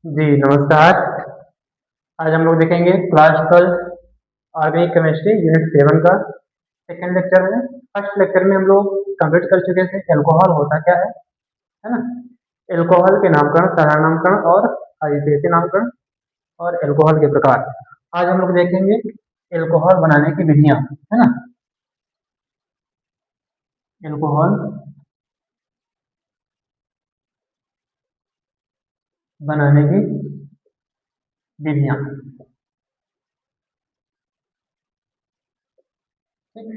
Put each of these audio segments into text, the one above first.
जी नमस्कार। आज हम लोग देखेंगे क्लास 12 ऑर्गेनिक केमिस्ट्री यूनिट 7 का सेकेंड लेक्चर में। फर्स्ट लेक्चर में हम लोग कंप्लीट कर चुके थे एल्कोहल होता क्या है ना। एल्कोहल के नामकरण, साधारण नामकरण और आयुर्वेदिक नामकरण और एल्कोहल के प्रकार। आज हम लोग देखेंगे एल्कोहल बनाने की विधियां, है ना। एल्कोहल बनाने की विधियां, ठीक।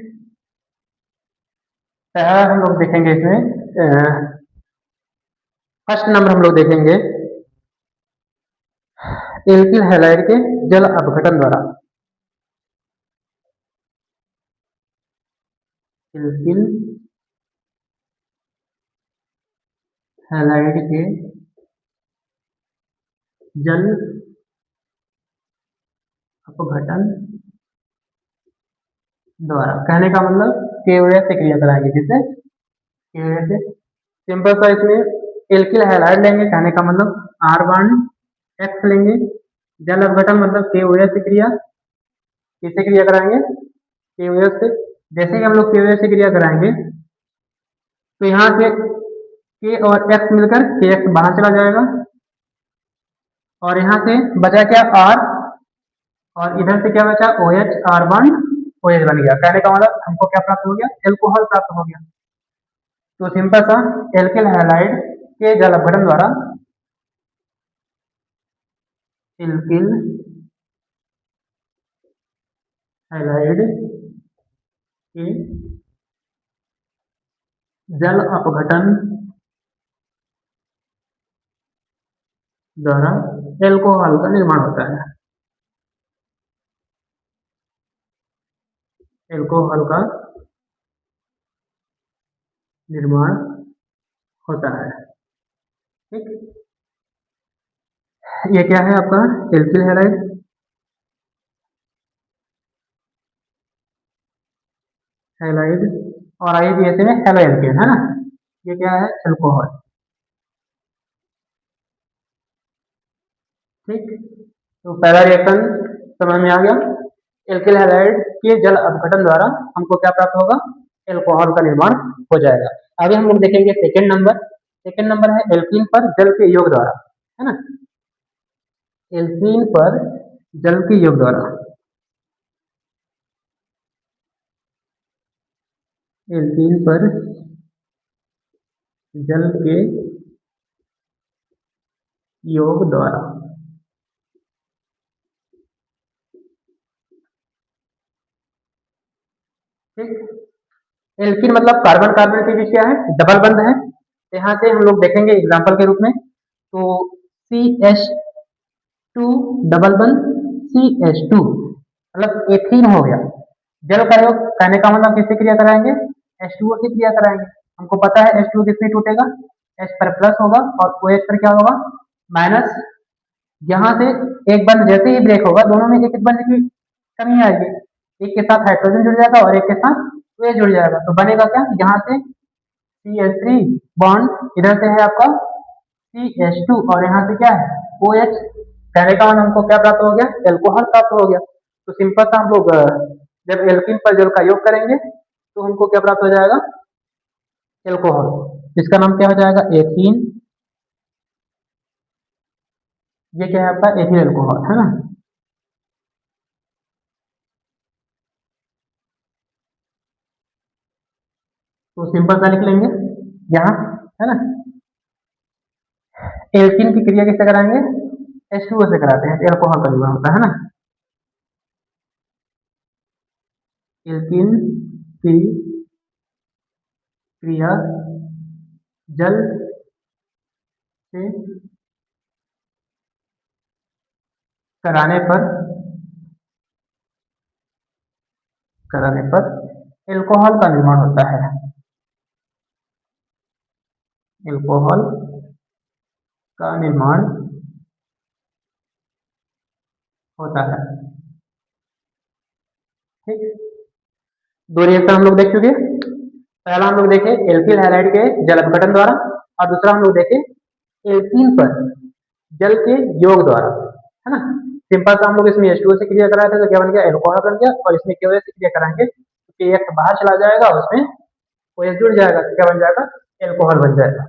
पहला हम लोग देखेंगे इसमें फर्स्ट नंबर हम लोग देखेंगे एल्किल हैलाइड के जल अपघटन द्वारा। एल्किल हैलाइड के जल अपघटन द्वारा, कहने का मतलब केवड़े से क्रिया कराएंगे, जिससे केवड़े से। सिंपल सा इसमें एल्किल हैलाइड लेंगे, कहने का मतलब आर बॉन्ड एक्स लेंगे। जल अपघटन मतलब केवड़े से क्रिया, किससे क्रिया कराएंगे? केवड़े से। जैसे कि हम लोग केवड़े से क्रिया कराएंगे तो यहाँ से के और एक्स मिलकर के एक्स बाहर चला जाएगा और यहाँ से बचा क्या? आर, और इधर से क्या बचा? O H, R bond O H बन गया। कहने का मतलब हमको क्या प्राप्त हो गया? एल्कोहल प्राप्त हो गया। तो सिंपल सा एल्किल हैलाइड के जल अपघटन द्वारा एल्किल हैलाइड के जल अपघटन द्वारा एल्कोहल का निर्माण होता है। एल्कोहल का निर्माण होता है, ठीक। ये क्या है आपका? Alkyl halide. हैलाइड और आई भी ऐसे में हेलो एल्केन, है ना। ये क्या है? एल्कोहल, ठीक। तो पहला रिएक्शन समझ में आ गया। एल्किल हैलाइड के जल अपघटन द्वारा हमको क्या प्राप्त होगा? एल्कोहल का निर्माण हो जाएगा। आगे हम लोग देखेंगे सेकेंड नंबर। सेकेंड नंबर है एल्कीन पर जल के योग द्वारा, है ना। एल्कीन पर जल के योग द्वारा, एल्कीन पर जल के योग द्वारा, ठीक। एल्कीन मतलब कार्बन कार्बन के बीच क्या है? डबल बंध है। यहाँ से हम लोग देखेंगे एग्जांपल के रूप में, तो CH2 डबल बंध CH2 मतलब एथीन हो गया। जल का योग, कहने का मतलब किससे क्रिया कराएंगे? H2O से क्रिया कराएंगे। हमको पता है H2O किसमें टूटेगा? H पर प्लस होगा और OH पर क्या होगा? माइनस। यहाँ से एक बंध जैसे ही ब्रेक होगा, दोनों में एक एक बंध की कमी आएगी। एक के साथ हाइड्रोजन जुड़ जाएगा और एक के साथ OH जुड़ जाएगा, तो बनेगा क्या? यहाँ से CH3 बॉन्ड, इधर से है आपका CH2 और यहाँ से क्या है? OH। कहने का मतलब हमको क्या प्राप्त हो गया? एल्कोहल प्राप्त हो गया। तो सिंपल सा हम लोग जब एल्कीन पर जल का योग करेंगे तो हमको क्या प्राप्त हो जाएगा? एल्कोहल। इसका नाम क्या हो जाएगा? एथीन। ये क्या है आपका? एथिल एल्कोहल, है ना। तो सिंपल सा लिख लेंगे यहाँ, है ना। एल्कीन की क्रिया किससे कराएंगे? H2O से कराते हैं, एल्कोहल का निर्माण होता है ना। एल्कीन की क्रिया जल से कराने पर एल्कोहल का निर्माण होता है। एल्कोहल का निर्माण होता है, ठीक। दो रिएक्शन हम लोग देख चुके। पहला हम लोग देखे एल्किल हैलाइड के जल अपघटन द्वारा और दूसरा हम लोग देखे एल्कीन पर जल के योग द्वारा, है ना। सिंपल सा हम लोग इसमें H2O से क्रिया कराए थे तो क्या बन गया, एल्कोहल बन गया। और इसमें KOH से क्रिया कराएंगे तो KX बाहर चला जाएगा, उसमें OH जुड़ जाएगा तो क्या बन जाएगा, एल्कोहल बन जाएगा।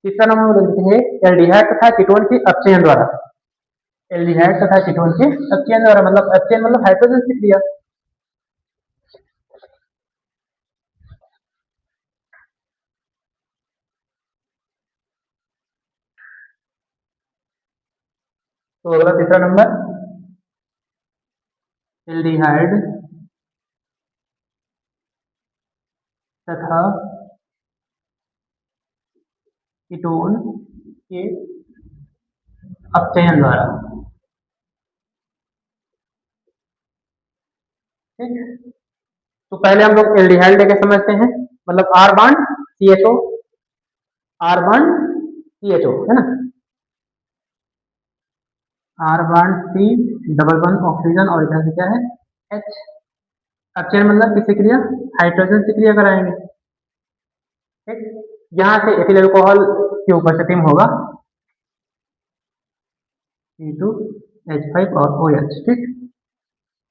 तीसरा नंबर हम लिखते हैं एल्डिहाइड तथा कीटोन के अपचयन द्वारा। एल्डिहाइड तथा कीटोन के अपचयन द्वारा, मतलब अपचयन मतलब हाइड्रोजन से क्रिया। तो अगला तीसरा नंबर एल्डिहाइड तथा कीटोन के अपचयन द्वारा। ठीक, तो पहले हम लोग एल्डिहाइड लेके समझते हैं, मतलब R bond CHO, R bond CHO, है ना। R bond C double bond oxygen और इधर से क्या है H। अपचयन मतलब किससे क्रिया, हाइड्रोजन से क्रिया कराएंगे। ठीक, यहाँ से एथिल अल्कोहल की उपस्थिति में होगा C2H5 और OH। ठीक,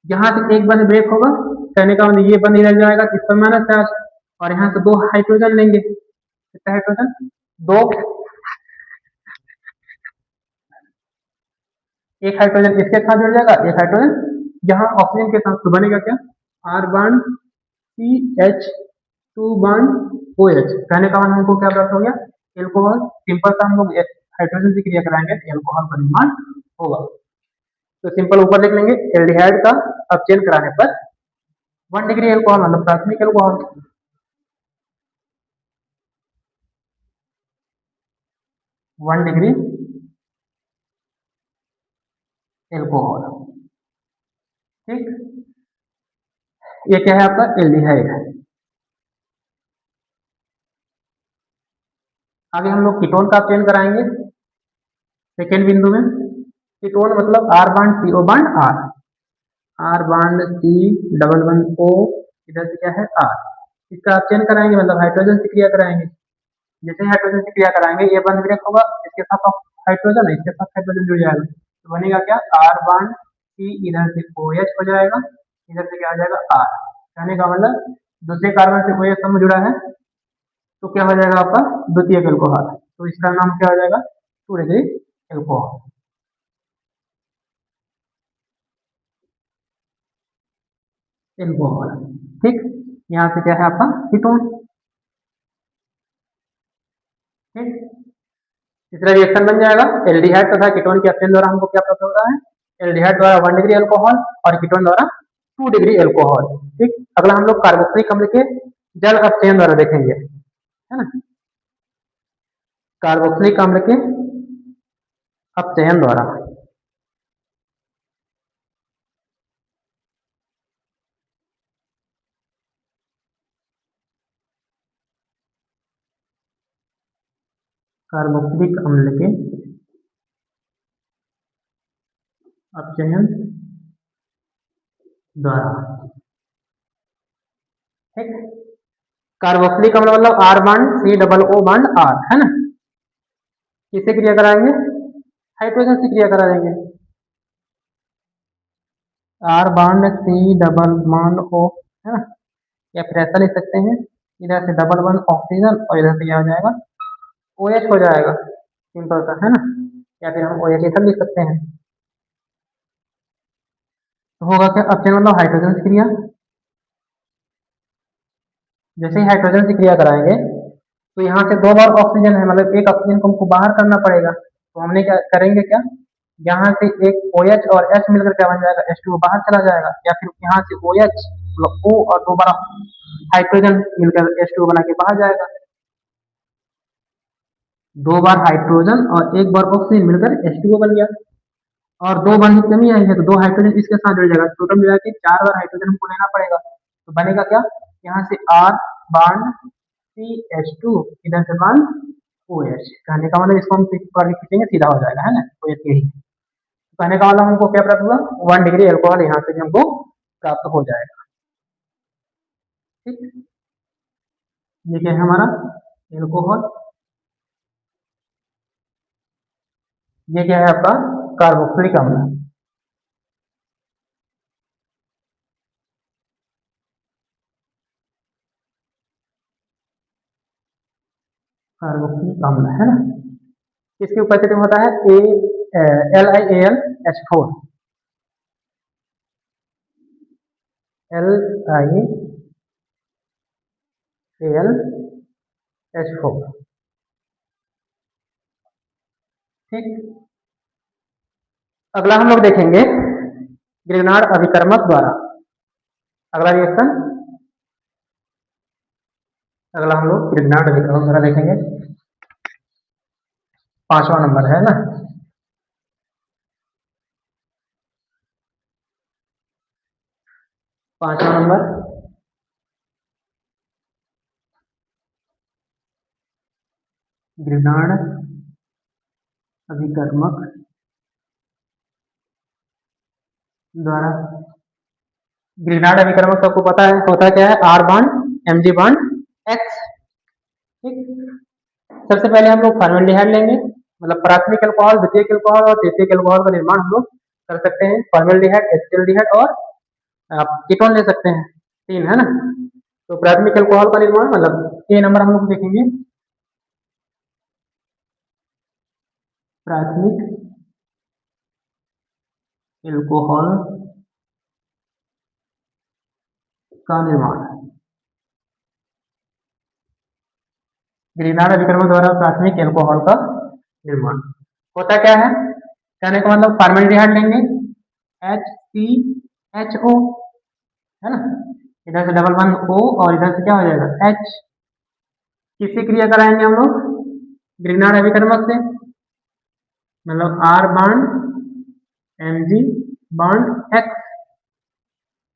यहाँ से एक बंद ब्रेक होगा, कहने का मतलब ये बंद ही रह जाएगा, इस पर माइनस चार्ज, और यहाँ से दो हाइड्रोजन लेंगे। कितना हाइड्रोजन, दो। एक हाइड्रोजन इसके साथ जुड़ जाएगा, एक हाइड्रोजन यहाँ ऑक्सीजन के साथ, तो बनेगा क्या, are bond CH2 bond OH। कहने का मतलब हमको क्या प्राप्त हो गया, एल्कोहल। सिंपल सा हम लोग हाइड्रोजन से क्रिया कराएंगे तो एल्कोहल का निर्माण होगा। तो सिंपल ऊपर लिख लेंगे, एल्डिहाइड का अपचयन कराने पर 1 डिग्री एल्कोहल मतलब प्राथमिक एल्कोहल, 1 डिग्री एल्कोहल। ठीक, ये क्या है आपका एल्डिहाइड। आगे हम लोग कीटोन का अपचयन कराएंगे सेकेंड बिंदु में। कीटोन मतलब आर बॉन्ड CO बॉन्ड आर, R bond C double bond O, इधर से क्या है R। इसका अपचयन कराएंगे मतलब हाइड्रोजन से क्रिया कराएंगे। जैसे हाइड्रोजन से क्रिया कराएंगे ये बंद ब्रेक होगा, इसके साथ हाइड्रोजन, इसके साथ हाइड्रोजन जुड़ जाएगा, तो बनेगा क्या, आर बॉन्ड C, इधर से OH हो जाएगा, इधर से क्या हो जाएगा R। कहने का मतलब दूसरे कार्बन से OH समूह जुड़ा है तो क्या हो जाएगा आपका द्वितीयक एल्कोहल, तो इसका नाम क्या हो जाएगा 2 डिग्री एल्कोहल। एल्कोहल। ठीक, यहाँ से क्या है आपका कीटोन। ठीक, तीसरा रिएक्शन बन जाएगा एल्डिहाइड तथा कीटोन के अपचयन द्वारा हमको क्या प्राप्त हो रहा है, एल्डिहाइड द्वारा 1 डिग्री एल्कोहल और कीटोन द्वारा 2 डिग्री एल्कोहल। ठीक, अगला हम लोग कार्बोक्सिलिक अम्ल के जल अपचयन द्वारा देखेंगे, है ना। कार्बोक्सिलिक अम्ल के अपचयन द्वारा, कार्बोक्सिलिक अम्ल के अपचयन द्वारा। ठीक, कार्बोक्सिलिक अम्ल मतलब R bond C double O bond R, है ना। किससे क्रिया कराएंगे, हाइड्रोजन से क्रिया करा देंगे। R bond C double bond O, है ना, या फिर ऐसा लिख सकते हैं, इधर से डबल बॉन्ड ऑक्सीजन और इधर से क्या हो जाएगा OH हो जाएगा, सिंपल सा, है ना। या फिर हम OH ऐसा लिख सकते हैं। तो होगा क्या, अपचयन मतलब हाइड्रोजन से क्रिया। जैसे ही हाइड्रोजन से क्रिया कराएंगे तो यहाँ से दो बार ऑक्सीजन है, मतलब एक ऑक्सीजन को हमको बाहर करना पड़ेगा, तो हमने क्या करेंगे, क्या यहाँ से एक OH और H मिलकर क्या बन जाएगा, H2O बाहर चला जाएगा, या फिर यहाँ से OH मतलब O और दो बार हाइड्रोजन मिलकर H2O बना के बाहर जाएगा। दो बार हाइड्रोजन और एक बार ऑक्सीजन मिलकर H2O बन गया, और दो बॉन्ड की कमी आई है तो दो हाइड्रोजन इसके साथ जुड़ जाएगा, टोटल मिला के 4 बार हाइड्रोजन हमको लेना पड़ेगा, तो बनेगा क्या, यहाँ से R बॉन्ड CH2, इधर से बॉन्ड OH। कहने का मतलब इसको हम खींचेंगे सीधा हो जाएगा, है ना, OH यही। कहने का मतलब हमको क्या प्राप्त हुआ, 1 डिग्री एल्कोहल यहाँ से भी हमको प्राप्त हो जाएगा। ठीक, ये क्या है हमारा एल्कोहल। ये क्या है आपका कार्बोक्सिलिक अम्ल। कार्बोक्सिलिक अम्ल है ना। इसकी उपस्थिति में होता है LiAlH4, LiAlH4। ठीक, अगला हम लोग देखेंगे ग्रिग्नार्ड अभिकर्मक द्वारा। अगला रिएक्शन, अगला हम लोग ग्रिग्नार्ड अभिकर्मक द्वारा देखेंगे। 5वां नंबर है ना। 5वां नंबर, ग्रिग्नार्ड अभिकर्मक द्वारा। ग्रिग्नार्ड अभिकर्मक आपको पता है होता क्या है, R bond Mg bond X। ठीक, सबसे पहले हम लोग फॉर्मेल्डिहाइड लेंगे, मतलब प्राथमिक अल्कोहल, द्वितीयक अल्कोहल और तृतीयक अल्कोहल का निर्माण हम लोग कर सकते हैं। फॉर्मेल्डिहाइड, एसिटाल्डिहाइड और आप कीटोन ले सकते हैं, 3 है ना। तो प्राथमिक अल्कोहल का निर्माण मतलब ए नंबर हम लोग देखेंगे, प्राथमिक अल्कोहल का निर्माण। ग्रिग्नार्ड अभिकर्मक द्वारा प्राथमिक अल्कोहल का निर्माण होता क्या है, कहने का मतलब फॉर्मेल्डिहाइड लेंगे HCHO है ना, इधर से डबल वन O और इधर से क्या हो जाएगा H। किससे क्रिया कराएंगे हम लोग, ग्रिग्नार्ड अभिकर्मक से, मतलब R bond Mg bond X।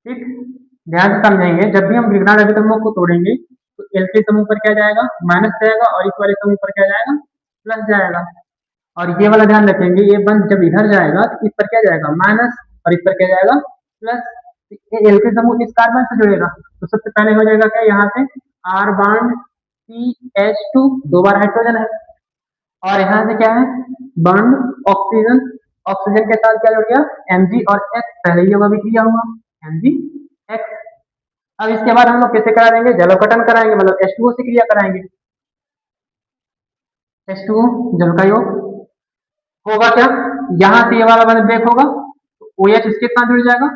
ठीक, ध्यान से समझेंगे, जब भी हम ग्रिग्नार्ड अभिकर्मक को तोड़ेंगे तो एल्किल समूह पर क्या जाएगा, माइनस जाएगा, और इस वाले समूह पर क्या जाएगा, प्लस जाएगा। और ये वाला ध्यान रखेंगे, ये बंद जब इधर जाएगा तो इस पर क्या जाएगा, माइनस, और इस पर क्या जाएगा, प्लस। ये एल्किल समूह इस कार्बन से जुड़ेगा, तो सबसे पहले हो जाएगा क्या, यहाँ से R बॉन्ड CH2, 2 बार हाइड्रोजन है, और यहाँ से क्या है बॉन्ड ऑक्सीजन, ऑक्सीजन के साथ क्या जुड़ गया Mg और X, पहले ही होगा भी किया हुआ MgX। अब इसके बाद हम लोग कैसे करा देंगे, जलोकटन कराएंगे, मतलब H2O से क्रिया कराएंगे। H2O जल का योग होगा क्या, यहाँ से ये वाला बंद ब्रेक होगा तो OH इसके साथ जुड़ जाएगा,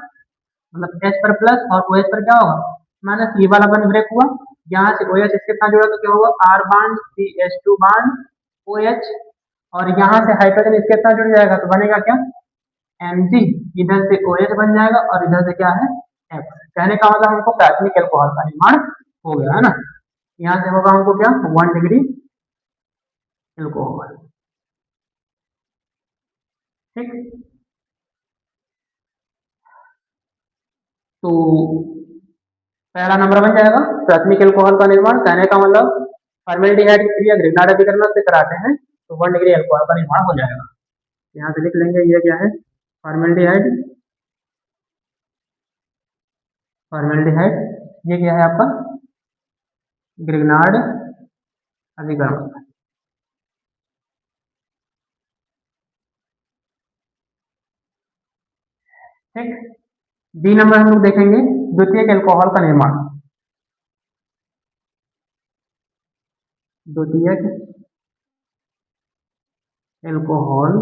मतलब H पर प्लस और OH पर क्या होगा माइनस, ये वाला बंद ब्रेक हुआ, यहाँ से OH इसके साथ जुड़ा तो क्या होगा R bond CH2 bond OH, और यहाँ से हाइड्रोजन इसके साथ जुड़ जाएगा तो बनेगा क्या Mg, इधर से OH बन जाएगा और इधर से क्या है X। कहने का मतलब हमको प्राथमिक अल्कोहल का निर्माण हो गया है ना। यहाँ से होगा हमको क्या 1 डिग्री अल्कोहल। ठीक, तो पहला नंबर बन जाएगा प्राथमिक अल्कोहल का निर्माण। कहने का मतलब फॉर्मेल्डिहाइड की क्रिया ग्रिग्नार्ड अभिकर्मक से कराते हैं तो 1 डिग्री अल्कोहल का निर्माण हो जाएगा। यहाँ से लिख लेंगे, ये क्या है फॉर्मेल्डिहाइड, फॉर्मेल्डिहाइड ये क्या है आपका ग्रिग्नार्ड अभिकर्मक। ठीक, बी नंबर हम लोग देखेंगे द्वितीयक अल्कोहल का निर्माण। द्वितीयक अल्कोहल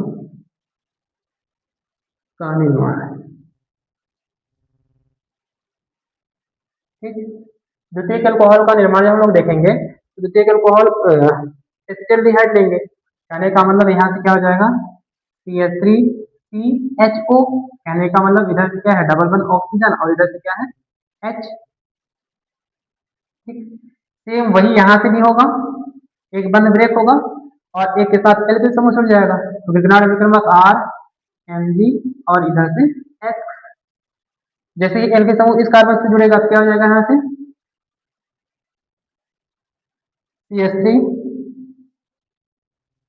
का निर्माण है। ठीक, द्वितीयक अल्कोहल का निर्माण हम लोग देखेंगे तो द्वितीयक अल्कोहल एसिटाल्डिहाइड लेंगे। कहने का मतलब यहाँ से क्या हो जाएगा CH3CHO, कहने का मतलब इधर से क्या है डबल वन ऑक्सीजन और इधर से क्या है H। ठीक, सेम वही यहाँ से भी होगा, एक बंद ब्रेक होगा और एक के साथ एल्किल समूह जुड़ जाएगा तो ग्रिग्नार्ड अभिकर्मक R Mg और इधर से X। जैसे ही एल्किल समूह इस कार्बन से जुड़ेगा तो क्या हो जाएगा यहाँ से CH3,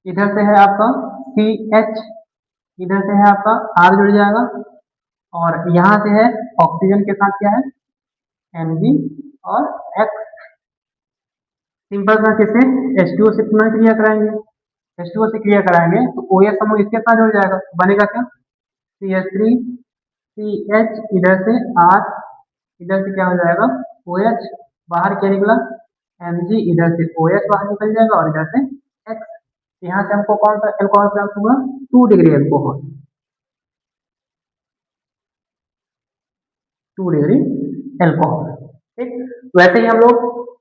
इधर से है आपका CH, इधर से है आपका R जुड़ जाएगा और यहाँ से है ऑक्सीजन के साथ क्या है Mg और X। सिंपल सा किसे H2O से पुनः क्रिया कराएंगे H2O से क्रिया कराएंगे तो OH समूह इसके साथ जुड़ जाएगा, बनेगा क्या? CH3 CH, इधर से R, इधर से क्या हो जाएगा OH, बाहर क्या निकला Mg, इधर से OH बाहर निकल जाएगा और इधर से X। यहाँ से हमको कौन सा एल्कोहल प्राप्त हुआ? 2 डिग्री एल्कोहल, 2 डिग्री एल्कोहल। ठीक, वैसे ही हम लोग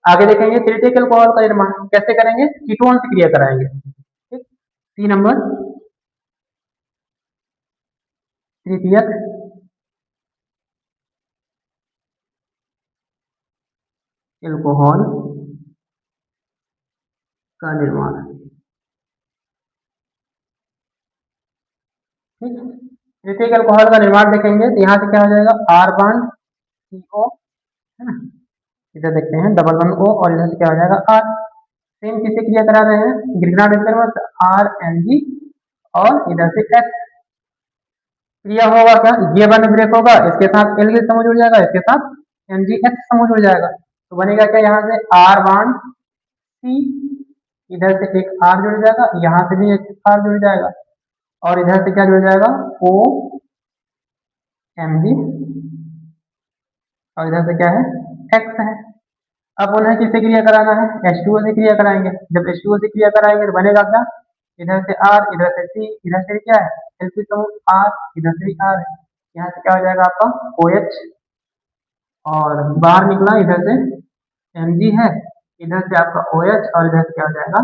आगे देखेंगे तृतीयक एल्कोहल का निर्माण कैसे करेंगे, कीटोन से क्रिया कराएंगे। ठीक, 3 नंबर तृतीयक एल्कोहल का निर्माण। ठीक, तृतीयक एल्कोहल का निर्माण देखेंगे तो यहाँ से क्या हो जाएगा R बॉन्ड CO, है ना, इधर देखते हैं डबल बॉन्ड O और इधर से क्या हो जाएगा R। सेम किसे क्रिया करा रहे हैं, ग्रिग्नार्ड RMg और इधर से X। क्रिया होगा क्या, ये बन ब्रेक होगा, इसके साथ एल्गिल समूह जुड़ जाएगा, इसके साथ MgX समूह जुड़ जाएगा, तो बनेगा क्या, यहाँ से R बॉन्ड C, इधर से एक R जुड़ जाएगा, यहाँ से भी एक R जुड़ जाएगा और इधर से क्या जुड़ जाएगा O Mg और इधर से क्या है X है। अब उन्हें किससे क्रिया कराना है, H2O से क्रिया कराएंगे। जब H2O से क्रिया कराएंगे तो बनेगा क्या, इधर से R, इधर से C, इधर से क्या है एल्फी समूह R, इधर से भी R है, यहाँ से क्या हो जाएगा आपका OH और बाहर निकला इधर से Mg है, इधर से आपका OH और इधर से क्या हो जाएगा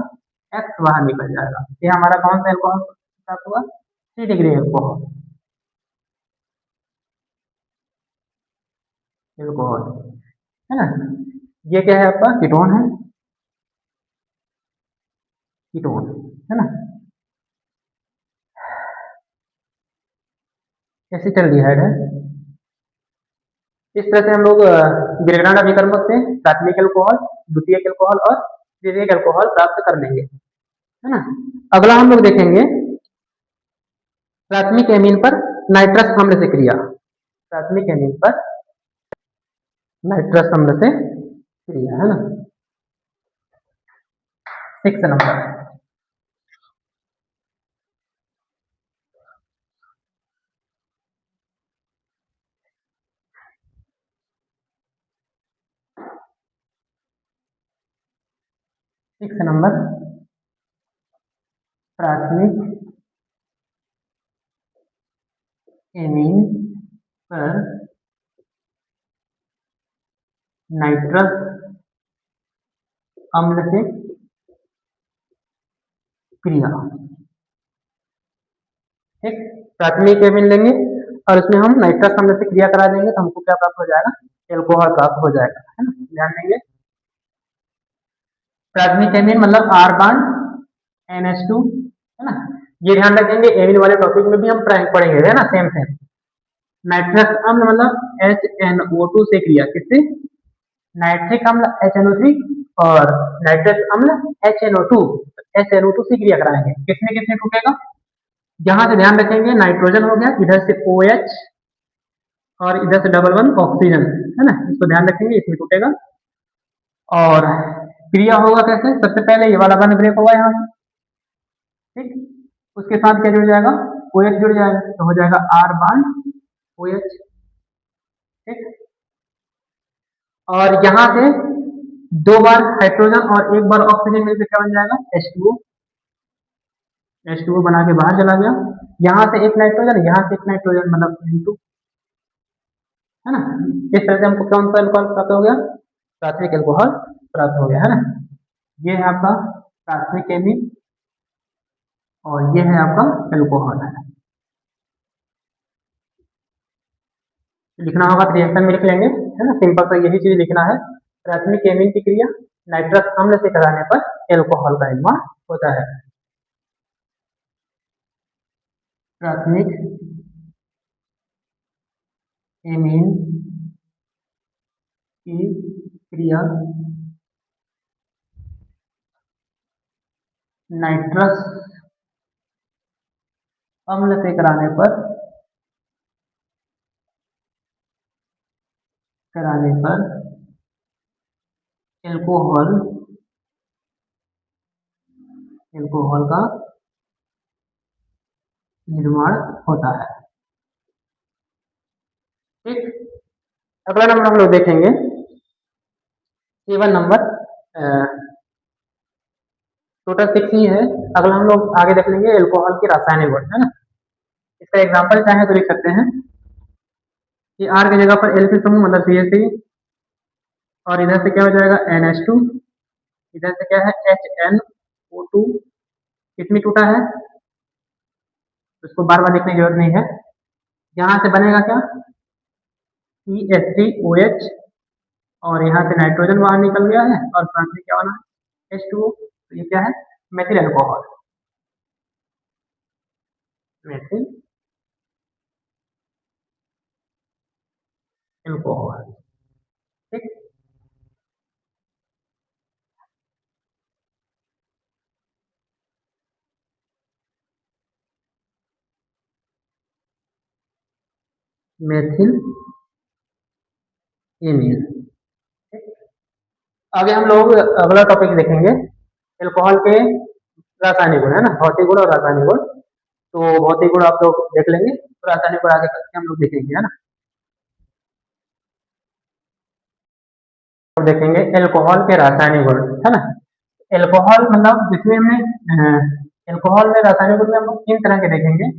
X बाहर निकल जाएगा। ये हमारा कौन सा एल्कोहल प्राप्त हुआ, 3 डिग्री एल्कोहल, एल्कोहल, है ना। ये क्या है आपका कीटोन है, कीटोन, है ना, एसिटल्डिहाइड है। इस तरह से हम लोग ग्रिग्नार्ड अभिकर्मक से प्राथमिक एल्कोहल, द्वितीयक एल्कोहल और तृतीयक एल्कोहल प्राप्त कर लेंगे, है ना। अगला हम लोग देखेंगे प्राथमिक एमीन पर नाइट्रस अम्ल से क्रिया, प्राथमिक एमीन पर नाइट्रस अम्ल से क्रिया, है ना, 6 नंबर। प्राथमिक एमीन पर नाइट्रस अम्ल से क्रिया। ठीक, प्राथमिक एमीन लेंगे और उसमें हम नाइट्रस अम्ल से क्रिया करा देंगे तो हमको क्या प्राप्त हो जाएगा, एल्कोहल प्राप्त हो जाएगा, है ना। ध्यान देंगे प्राथमिक एमीन मतलब R बॉन्ड NH2, है ना, ये ध्यान रखेंगे एमीन वाले टॉपिक में भी हम पढ़ेंगे, है ना, सेम सेम। नाइट्रस अम्ल मतलब HNO2 से क्रिया, किससे, नाइट्रिक अम्ल HNO3 और नाइट्रस अम्ल HNO2, HNO2 से क्रिया कराएंगे, किसमें किसमें टूटेगा, यहाँ से ध्यान रखेंगे नाइट्रोजन हो गया, इधर से OH और इधर से डबल वन ऑक्सीजन, है ना, इसको ध्यान रखेंगे, इसमें टूटेगा। और क्रिया होगा कैसे, सबसे पहले ये वाला बंद ब्रेक होगा यहाँ से, ठीक, उसके साथ क्या जुड़ जाएगा OH जुड़ जाएगा, तो हो जाएगा R बॉन्ड OH। ठीक, और यहाँ से 2 बार हाइड्रोजन और 1 बार ऑक्सीजन मिलकर क्या बन जाएगा H2O, H2O बना के बाहर चला गया, यहाँ से एक नाइट्रोजन, यहाँ से एक नाइट्रोजन मतलब N2, है ना। इस तरह से हमको कौन सा एल्कोहल प्राप्त हो गया, प्राथमिक एल्कोहल प्राप्त हो गया, है ना। ये है आपका प्राथमिक एमीन और ये है आपका एल्कोहल, है। लिखना होगा तो रिएक्शन में लिख लेंगे, है ना, सिंपल सा यही चीज लिखना है। प्राथमिक एमीन की क्रिया नाइट्रस अम्ल से कराने पर एल्कोहल का निर्माण होता है। प्राथमिक एमीन की क्रिया नाइट्रस अम्ल से कराने पर एल्कोहल, एल्कोहल का निर्माण होता है। ठीक, अगला नंबर हम लोग देखेंगे केवल नंबर टोटल 6 ही है। अगला हम लोग आगे देख लेंगे एल्कोहल की रासायनिक गुण, है ना। इसका एग्जांपल चाहे तो लिख सकते हैं कि आर की जगह पर एल की समूह मतलब CH3, और इधर से क्या हो जाएगा NH2, इधर से क्या है HNO2, कितनी टूटा है उसको बार बार लिखने की जरूरत नहीं है। यहाँ से बनेगा क्या CH3OH, और यहाँ से नाइट्रोजन बाहर निकल गया है और फ्रंट में क्या बना H2O, तो ये क्या है मेथिल अल्कोहल, मेथिल अल्कोहल। ठीक, मेथिल एमीन। आगे हम लोग अगला टॉपिक देखेंगे एल्कोहल के रासायनिक गुण, है ना, भौतिक गुण और रासायनिक गुण। तो भौतिक गुण आप लोग देख लेंगे, तो रासायनिक गुण आगे करके हम लोग देखेंगे, है ना। तो देखेंगे एल्कोहल के रासायनिक गुण, है ना। एल्कोहल मतलब जिसमें हमने एल्कोहल में रासायनिक गुण में हम लोग 3 तरह के देखेंगे।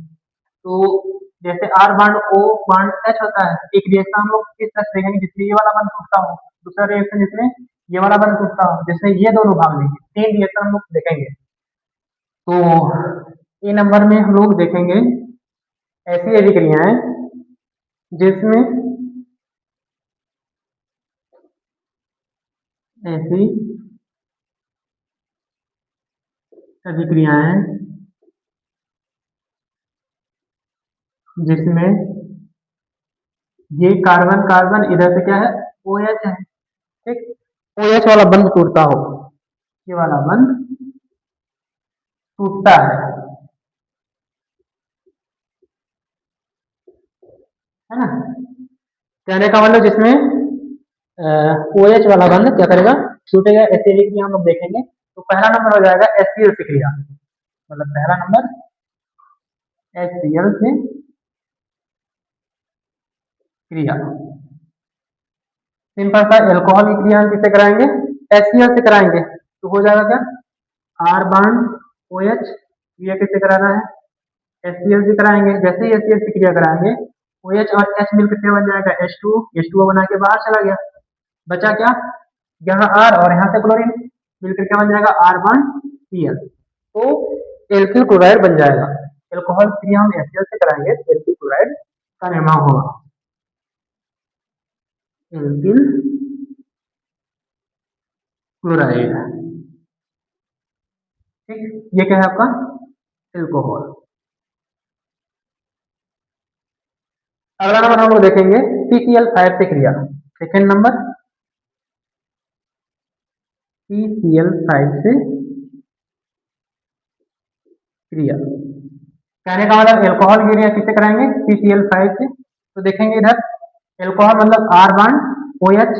तो जैसे R bond O bond H होता है, एक रिएक्शन हम लोग किस तरह से देखेंगे जिसमें ये वाला बंध टूटता हो, दूसरा रिएक्शन जिसमें ये वाला बंध टूटता हो, जिसमें ये दोनों भाग लेंगे, 3 रिएक्शन हम लोग देखेंगे। तो ए नंबर में हम लोग देखेंगे ऐसी अभिक्रियाएं जिसमें ऐसी अभिक्रियाएं जिसमें ये कार्बन कार्बन इधर से क्या है OH है, ठीक, OH वाला बंध टूटता हो, ये वाला बंध टूटता है ना। कहने का मतलब जिसमें OH वाला बंध क्या करेगा छूटेगा, ऐसे अभिक्रिया हम लोग देखेंगे। तो पहला नंबर हो जाएगा HCl से क्रिया, मतलब पहला नंबर HCl से क्रिया। सिंपल सा एल्कोहल की क्रिया हम किससे कराएंगे HCl से कराएंगे, तो हो जाएगा क्या R बांड OH, क्रिया किससे कराना है HCl से कराएंगे। जैसे ही HCl से क्रिया कराएंगे OH और H मिलकर क्या बन जाएगा H2, H2O बना के बाहर चला गया, बचा क्या यहाँ R और यहाँ से क्लोरीन मिलकर क्या बन जाएगा R बांड Cl, तो एल्किल क्लोराइड बन जाएगा। एल्कोहल क्रिया हम HCl से कराएंगे तो एल्किल क्लोराइड का निर्माण होगा, एल्किल क्लोराइड। ठीक, ये क्या है आपका एल्कोहल। अगला नंबर हम लोग देखेंगे CCl5 से क्रिया, सेकेंड नंबर CCl5 से क्रिया। कहने का मतलब एल्कोहल की क्रिया किससे कराएंगे CCl5 से। तो देखेंगे इधर एल्कोहल मतलब R बांड OH,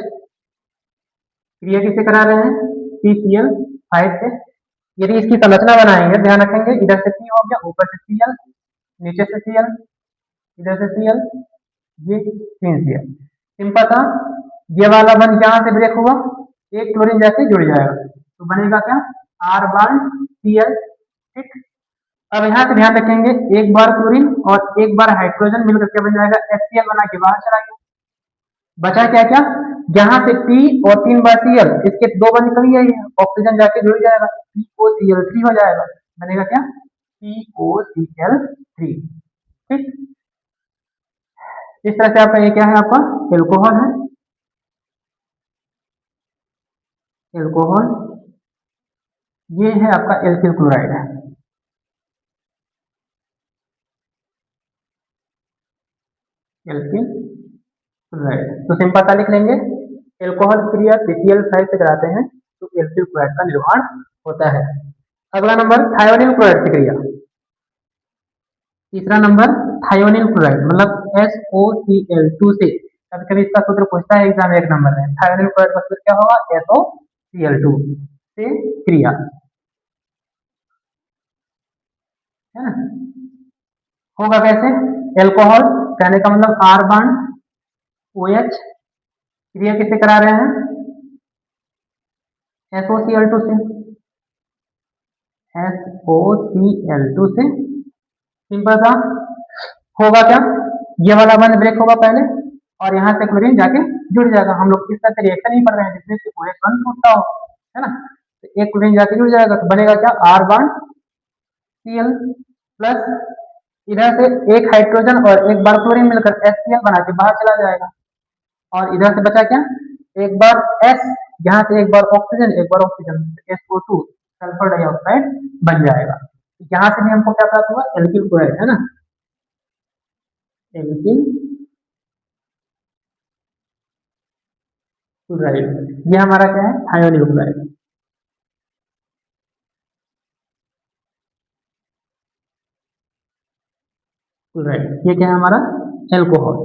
क्रिया किससे करा रहे हैं CCl5 से। यदि इसकी संरचना बनाएंगे ध्यान रखेंगे इधर से C हो गया, ऊपर से Cl, नीचे से Cl, इधर से Cl, ये 3 Cl। सिंपल था, ये वाला बंध यहाँ से ब्रेक हुआ, एक क्लोरीन जैसे जुड़ जाएगा तो बनेगा क्या R बांड Cl। ठीक, अब यहाँ से ध्यान रखेंगे एक बार क्लोरीन और एक बार हाइड्रोजन मिलकर क्या बन जाएगा HCl बना के बाहर चला गया, बचा क्या क्या यहाँ से P और 3 बार Cl, इसके 2 बार निकल गया, ऑक्सीजन जाके जुड़ जाएगा POCl3 हो जाएगा, बनेगा क्या POCl3। ठीक, इस तरह से आपका ये क्या है आपका एल्कोहल है, एल्कोहल ये है आपका एल्किल क्लोराइड है। एल्किल क्लोराइड तो सिंपल सा लिख लेंगे एल्कोहल क्रिया CCl5 से कराते हैं तो एल्किल क्लोराइड का निर्माण होता है। अगला नंबर थायोनिल क्लोराइड की क्रिया, तीसरा नंबर थायोनिल क्लोराइड मतलब SOCl2 से। कभी कभी इसका सूत्र पूछता है एग्जाम 1 नंबर में, थायोनिल क्लोराइड का सूत्र क्या होगा SOCl2 से क्रिया, है ना। होगा कैसे? एल्कोहल कहने का मतलब आर बॉन्ड OH क्रिया किससे करा रहे हैं? SOCl2 से, SOCl2 से। सिंपल सा होगा क्या? ये वाला बंद ब्रेक होगा पहले और यहाँ से क्लोरीन जाके जुड़ जाएगा। हम लोग इस तरह से रिएक्शन ही पढ़ रहे हैं जिसमें से OH बंद टूटता हो, है ना। तो एक क्लोरीन जाके जुड़ जाएगा तो बनेगा क्या? आर बॉन्ड Cl प्लस इधर से एक हाइड्रोजन और एक बार क्लोरीन मिलकर HCl बना के बाहर चला जाएगा। और इधर से बचा क्या? एक बार S, यहाँ से एक बार ऑक्सीजन, एक बार ऑक्सीजन, SO2 सल्फर डाइऑक्साइड बन जाएगा। यहाँ से भी हमको क्या प्राप्त हुआ? एल्किल क्लोराइड, है ना। एल्किल क्लोराइड ये हमारा क्या है? Thionyl chloride. क्लोराइड ये क्या है? हमारा एल्कोहल।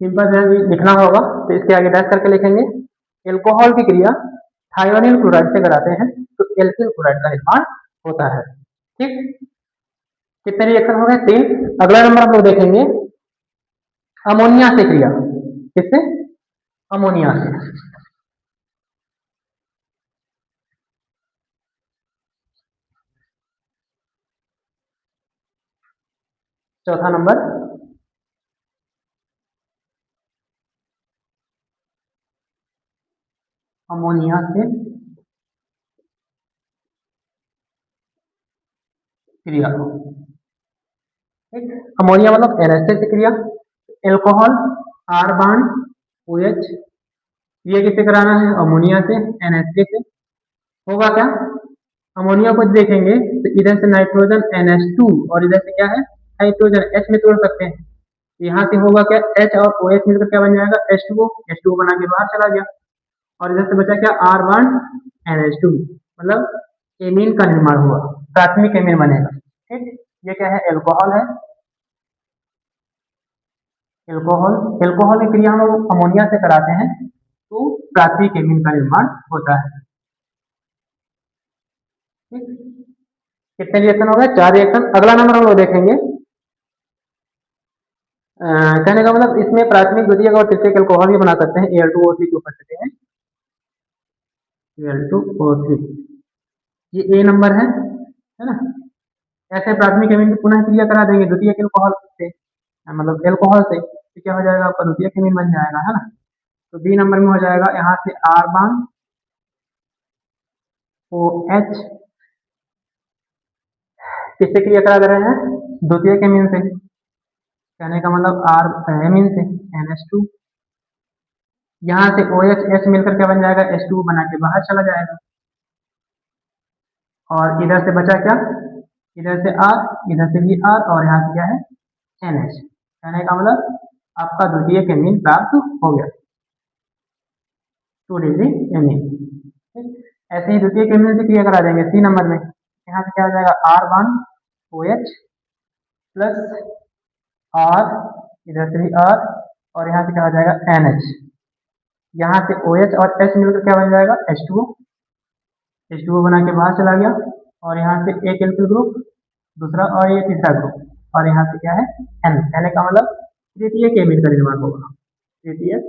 सिंपल से लिखना होगा तो इसके आगे डैश करके लिखेंगे। एल्कोहल की क्रिया थायोनिल क्लोराइड से कराते हैं तो एल्किल क्लोराइड का निर्माण होता है। ठीक, कितने रिएक्शन हो गए? 3। अगला नंबर हम लोग देखेंगे अमोनिया से क्रिया। किससे? अमोनिया से। चौथा नंबर अमोनिया से क्रिया। ठीक, अमोनिया मतलब NH से क्रिया। एल्कोहल आर बॉन्ड OH ये किससे कराना है? अमोनिया से, NH से। होगा क्या? अमोनिया को देखेंगे तो इधर से नाइट्रोजन NH2 और इधर से क्या है? हाइड्रोजन H में तोड़ सकते हैं। यहाँ से होगा क्या? H और OH मिलकर क्या बन जाएगा? H2O। H2O बना के बाहर चला गया और इधर से बचा क्या? आर बॉन्ड NH2 मतलब एमीन का निर्माण हुआ, प्राथमिक एमीन बनेगा। ठीक, ये क्या है? एल्कोहल है। एल्कोहल, एल्कोहल की क्रिया हम लोग अमोनिया से कराते हैं तो प्राथमिक एमीन का निर्माण होता है। ठीक, कितने रिएक्शन हो गए? 4 रिएक्शन। अगला नंबर हम लोग देखेंगे कहने का मतलब इसमें प्राथमिक, द्वितीयक और तृतीयक एल्कोहल भी बना सकते हैं Al2O3 की उपस्थिति में। Al2O3 ये A नंबर है ना। ऐसे प्राथमिक एमीन की पुनः क्रिया करा देंगे द्वितीयक एल्कोहल से, मतलब एल्कोहल से, तो क्या हो जाएगा? आपका द्वितीयक एमीन बन जाएगा, है ना। तो B नंबर में हो जाएगा यहाँ से आर बॉन्ड OH किससे क्रिया करा दे रहे हैं? द्वितीयक एमीन से, कहने का मतलब आर एमीन से NH2। यहाँ से OH H मिलकर क्या बन जाएगा? H2 बना के बाहर चला जाएगा और इधर से बचा क्या? इधर से R, इधर से भी R और यहाँ से क्या है? NH। कहने का मतलब आपका द्वितीयक एमीन प्राप्त हो गया, 2 डिग्री एमीन। ऐसे ही द्वितीयक एमीन से क्रिया करा देंगे C नंबर में। यहाँ से क्या हो जाएगा? R bond OH plus R, इधर से भी R और यहाँ से क्या हो जाएगा? NH। यहाँ से OH और H मिलकर क्या बन जाएगा? H2O। H2O बना के बाहर चला गया और यहाँ से एक एल्किल ग्रुप, दूसरा और ये तीसरा ग्रुप और यहाँ से क्या है? N। कहने का मतलब तृतीयक एमीन का निर्माण होगा, तृतीयक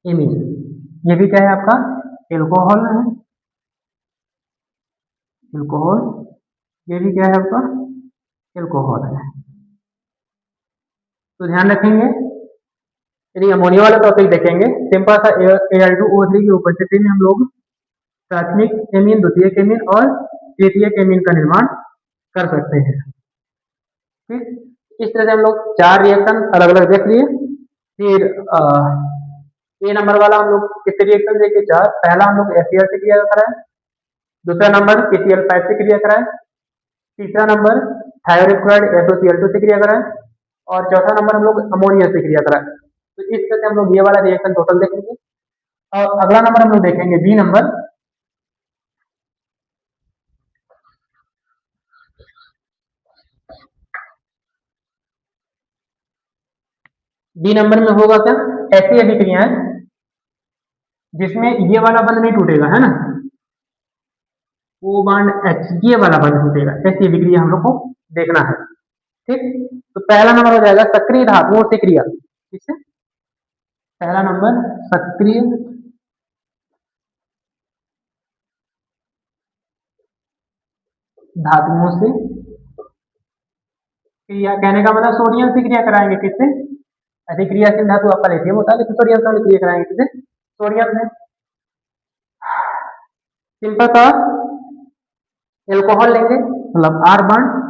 एमीन। ये भी क्या है? आपका एल्कोहल है। एल्कोहल ये भी क्या है? आपका एल्कोहल है। तो ध्यान रखेंगे यदि अमोनिया वाला टॉपिक देखेंगे, सिंपल सा Al2O3 की उपस्थिति में हम लोग प्राथमिक एमीन, द्वितीयक एमीन और तृतीयक एमीन का निर्माण कर सकते हैं। ठीक, इस तरह से हम लोग 4 रिएक्शन अलग अलग देख लिए। फिर ए नंबर वाला हम लोग कितने रिएक्शन देखे? 4। पहला हम लोग HCl से क्रिया कराए, दूसरा नंबर KCl5 से क्रिया कराए, तीसरा नंबर थायोनिल क्लोराइड SOCl2 से क्रिया कराए और चौथा नंबर हम लोग अमोनिया से क्रिया कराए। तो इस तरह से हम लोग ये वाला रिएक्शन टोटल देखेंगे और अगला नंबर हम लोग देखेंगे बी नंबर। बी नंबर में होगा क्या? ऐसी अभिक्रियाएं जिसमें ये वाला बंध नहीं टूटेगा, है ना। O बॉन्ड H, ये वाला बंद टूटेगा। ऐसी अभिक्रिया हम लोग को देखना है। ठीक, तो पहला नंबर हो जाएगा सक्रिय धातुओं से क्रिया। किससे? पहला नंबर सक्रिय धातुओं से क्रिया। कहने का मतलब सोडियम से क्रिया कराएंगे। किससे? अतिक्रियाशील धातु आपका लिथियम होता है, लेकिन सोडियम से हम क्रिया कराएंगे। किससे? सोडियम से। सिंपल सा एल्कोहल लेंगे, मतलब आर बॉन्ड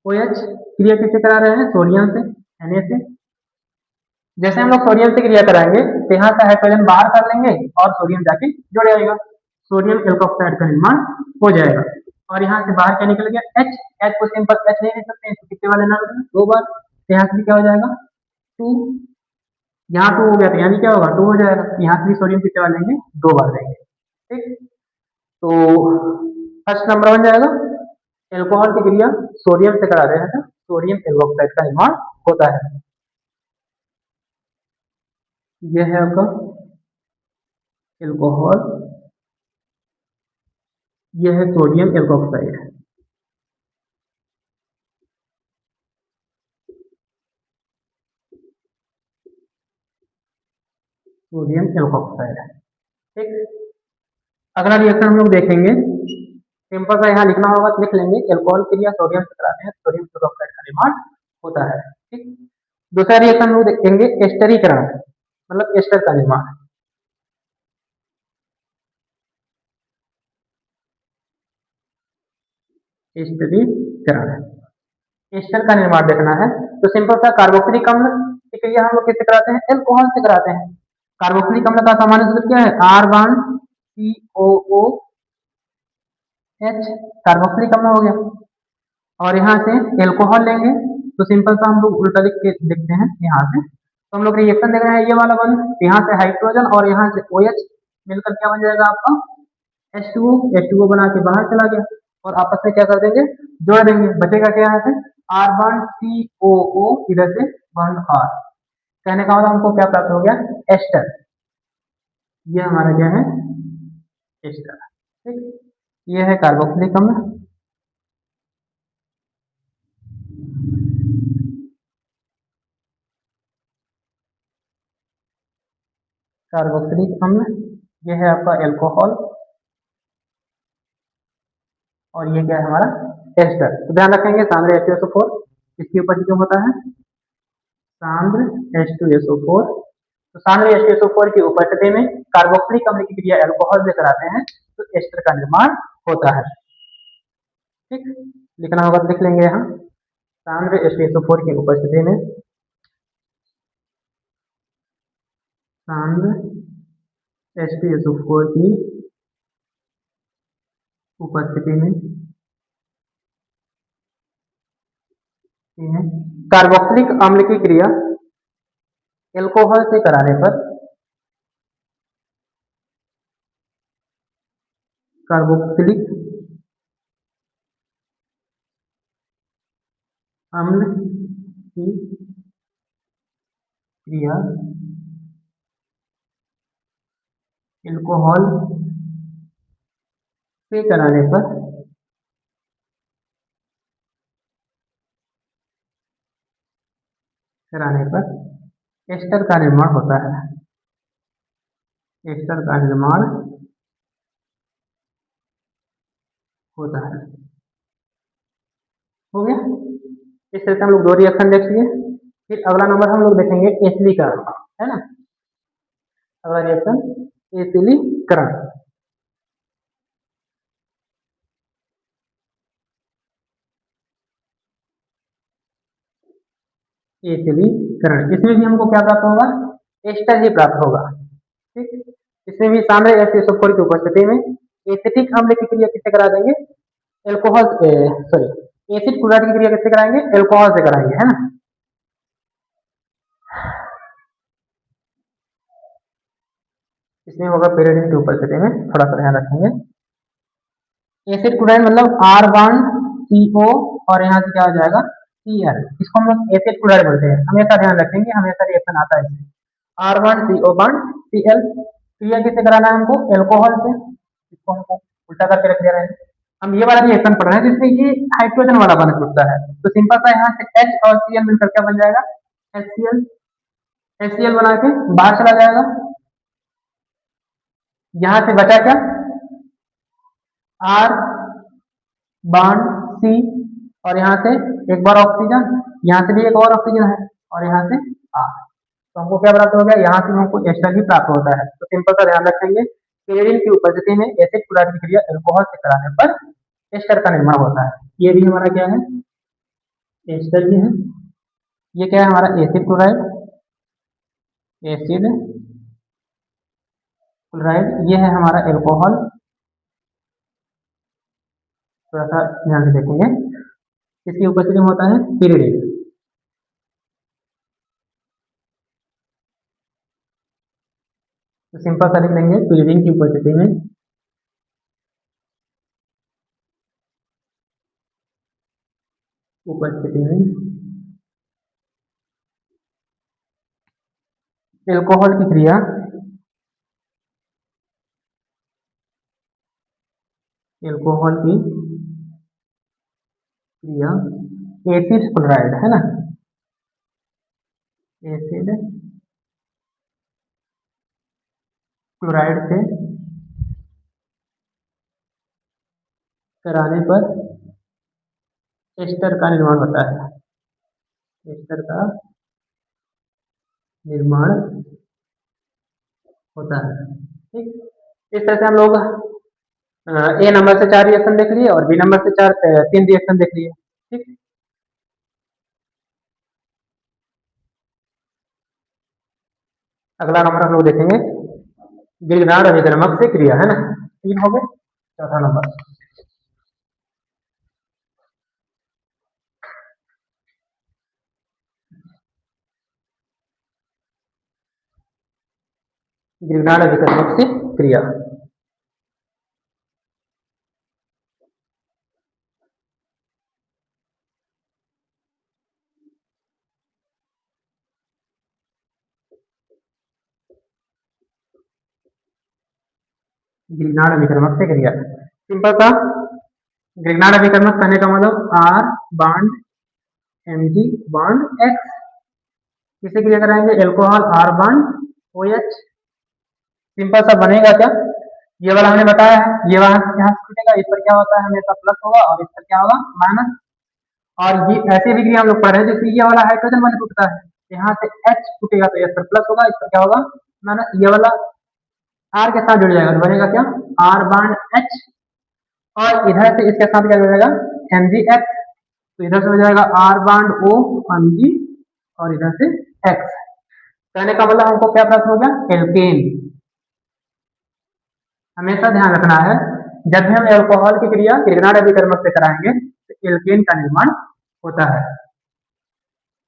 OH, क्रिया किससे करा रहे हैं? सोडियम से, Na से। जैसे हम लोग सोडियम से क्रिया कराएंगे तो यहाँ से हाइड्रोजन बाहर कर लेंगे और सोडियम जाके जुड़ जाएगा, सोडियम एल्कोक्साइड का निर्माण हो जाएगा। और यहाँ से बाहर क्या निकल गया? H। H को सिंपल H नहीं लिख सकते हैं, तो कितने वाले ना दो बार, तो यहाँ से क्या हो जाएगा? 2। यहाँ 2 हो गया तो यहाँ भी क्या होगा? 2 हो जाएगा। यहाँ से भी सोडियम कितने बार लेंगे? 2 बार लेंगे। ठीक, तो फर्स्ट नंबर बन जाएगा एल्कोहल की क्रिया सोडियम से करा रहे हैं तो सोडियम एल्कोक्साइड का निर्माण होता है। यह है आपका एल्कोहल, यह है सोडियम एल्कोक्साइड। Sodium alkoxide. ठीक, अगला रिएक्शन हम लोग देखेंगे। सिंपल सा यहाँ लिखना होगा तो लिख लेंगे, एल्कोहल क्रिया सोडियम से कराते हैं, सोडियम एल्कोक्साइड का निर्माण होता है। ठीक, दूसरा रिएक्शन हम लोग देखेंगे एस्टरीकरण, मतलब एस्टर का निर्माण। एस्टरीकरण, एस्टर का निर्माण देखना है तो सिंपल सा कार्बोक्सिलिक अम्ल की क्रिया हम लोग किससे कराते हैं? एल्कोहल से कराते हैं। कार्बोक्सिलिक अम्ल का सामान्य सूत्र क्या है? आर बॉन्ड COOH, कार्बोक्सिलिक अम्ल हो गया। और यहाँ से एल्कोहल लेंगे तो सिंपल सा हम लोग उल्टा लिख के देखते हैं यहाँ से, तो हम लोग रिएक्शन देख रहे हैं ये वाला बन, यहाँ से हाइड्रोजन और यहाँ से OH मिलकर क्या बन जाएगा आपका? H2O। H2O बना के बाहर चला गया और आपस में क्या कर देंगे? जोड़ देंगे। बचेगा क्या यहाँ से? आर बॉन्ड COO, इधर से बॉन्ड R। कहने का मतलब हमको क्या प्राप्त हो गया? एस्टर। ये हमारा क्या है? एस्टर। ठीक, ये है कार्बोक्सिलिक अम्ल। कार्बोक्सिलिक अम्ल, ये है आपका एल्कोहल और ये क्या है हमारा? एस्टर। तो ध्यान रखेंगे सांद्र H2SO4 किसकी उपस्थिति में होता है? सांद्र H2SO4। तो सांद्र H2SO4 की उपस्थिति में कार्बोक्सिलिक अम्ल की क्रिया एल्कोहल से कराते हैं तो एस्टर का निर्माण होता है। ठीक, लिखना होगा तो लिख लेंगे यहाँ, सांद्र H2SO4 की उपस्थिति में, सांद्र H2SO4 की उपस्थिति में कार्बोक्सिलिक अम्ल की क्रिया एल्कोहल से कराने पर कार्बोक्सिलिक अम्ल की क्रिया एल्कोहल से कराने पर एस्टर का निर्माण होता है। एस्टर का निर्माण होता है। हो गया। इस तरह से हम लोग 2 रिएक्शन देख लिए। फिर अगला नंबर हम लोग देखेंगे एसिलीकरण, है ना। अगला रिएक्शन एसिलीकरण। एसिलीकरण, इसमें भी हमको क्या प्राप्त होगा? एस्टर ही प्राप्त होगा। ठीक, इसमें भी सांद्र H2SO4 की उपस्थिति में एसिटिक अम्ल की क्रिया किससे करा देंगे? एल्कोहल, सॉरी, एसिड क्लोराइड की क्रिया किससे कराएंगे? एल्कोहल से कराएंगे, है ना। इसमें होगा पेरिडीन की उपस्थिति में, थोड़ा सा ध्यान रखेंगे। एसिड क्लोराइड मतलब आर बॉन्ड CO और यहाँ से क्या हो जाएगा? Cl। इसको हम लोग एसिड क्लोराइड बोलते हैं, हमेशा ध्यान रखेंगे, हमेशा रिएक्शन आता है इसमें। R bond CO bond Cl, क्रिया किससे कराना है हमको? एल्कोहल से। इसको हमको उल्टा करके रख दिया है। हम ये वाला रिएक्शन पढ़ रहे हैं जिसमें ये हाइड्रोजन वाला बन छूटता है, तो सिंपल सा यहाँ से H और Cl मिलकर क्या बन जाएगा, HCl। HCl बना के बाहर चला जाएगा, यहाँ से बचा क्या, R बॉन्ड C, और यहाँ से एक बार ऑक्सीजन, यहाँ से भी एक और ऑक्सीजन है, और यहाँ से R। तो हमको क्या प्राप्त हो गया, यहाँ से हमको एस्टर ही प्राप्त होता है। तो सिंपल सा ध्यान रखेंगे, क्लोरीन की उपस्थिति में एसिड क्लोराइड की क्रिया अल्कोहल से कराने पर एस्टर का निर्माण होता है। ये भी हमारा क्या है, एस्टर ही है। ये क्या है हमारा एसिड क्लोराइड, एसिड क्लोराइड, ये है हमारा एल्कोहल। थोड़ा सा ध्यान से देखेंगे, इसकी उपस्थिति में होता है पिरिडिन। तो सिंपल सा लिख लेंगे, पिरिडिन की उपस्थिति में एल्कोहल की क्रिया एसिड क्लोराइड है ना, एसिड क्लोराइड से कराने पर एस्टर का निर्माण होता है, एस्टर का निर्माण होता है। ठीक, इस तरह से हम लोग ए नंबर से 4 रिएक्शन देख लिए और बी नंबर से 3 रिएक्शन देख लिए। ठीक, अगला नंबर हम लोग देखेंगे गिरनार अभिकर्मक से क्रिया, है ना, 3 हो गए। चौथा नंबर गिरनार अभिकर्मक से क्रिया। गिरनार अभिकर्मक से क्रिया, सिंपल सा गिरनार अभिकर्मक करने का मतलब R bond Mg bond X, किसे क्रिया कराएंगे, alcohol R bond OH। Simple सा बनेगा क्या, ये वाला हमने बताया है, ये वाला यहाँ से छूटेगा, इस पर क्या होता है हमेशा प्लस होगा और इस पर क्या होगा माइनस। और ये ऐसे भी क्रिया हम लोग पढ़ रहे हैं जैसे ये वाला हाइड्रोजन बन टूटता है, यहाँ से H टूटेगा तो इस पर प्लस होगा, इस पर क्या होगा माइनस। ये वाला R के साथ जुड़ जाएगा तो बनेगा क्या, R बॉन्ड H, और इधर से इसके साथ क्या जुड़ जाएगा MgX, तो इधर से हो जाएगा R बॉन्ड O Mg, और इधर से X। कहने का मतलब हमको क्या प्राप्त हो गया, एल्केन। हमेशा ध्यान रखना है, जब भी हम एल्कोहल की क्रिया गिरनार अभिकर्मक से कराएंगे तो एल्केन का निर्माण होता है।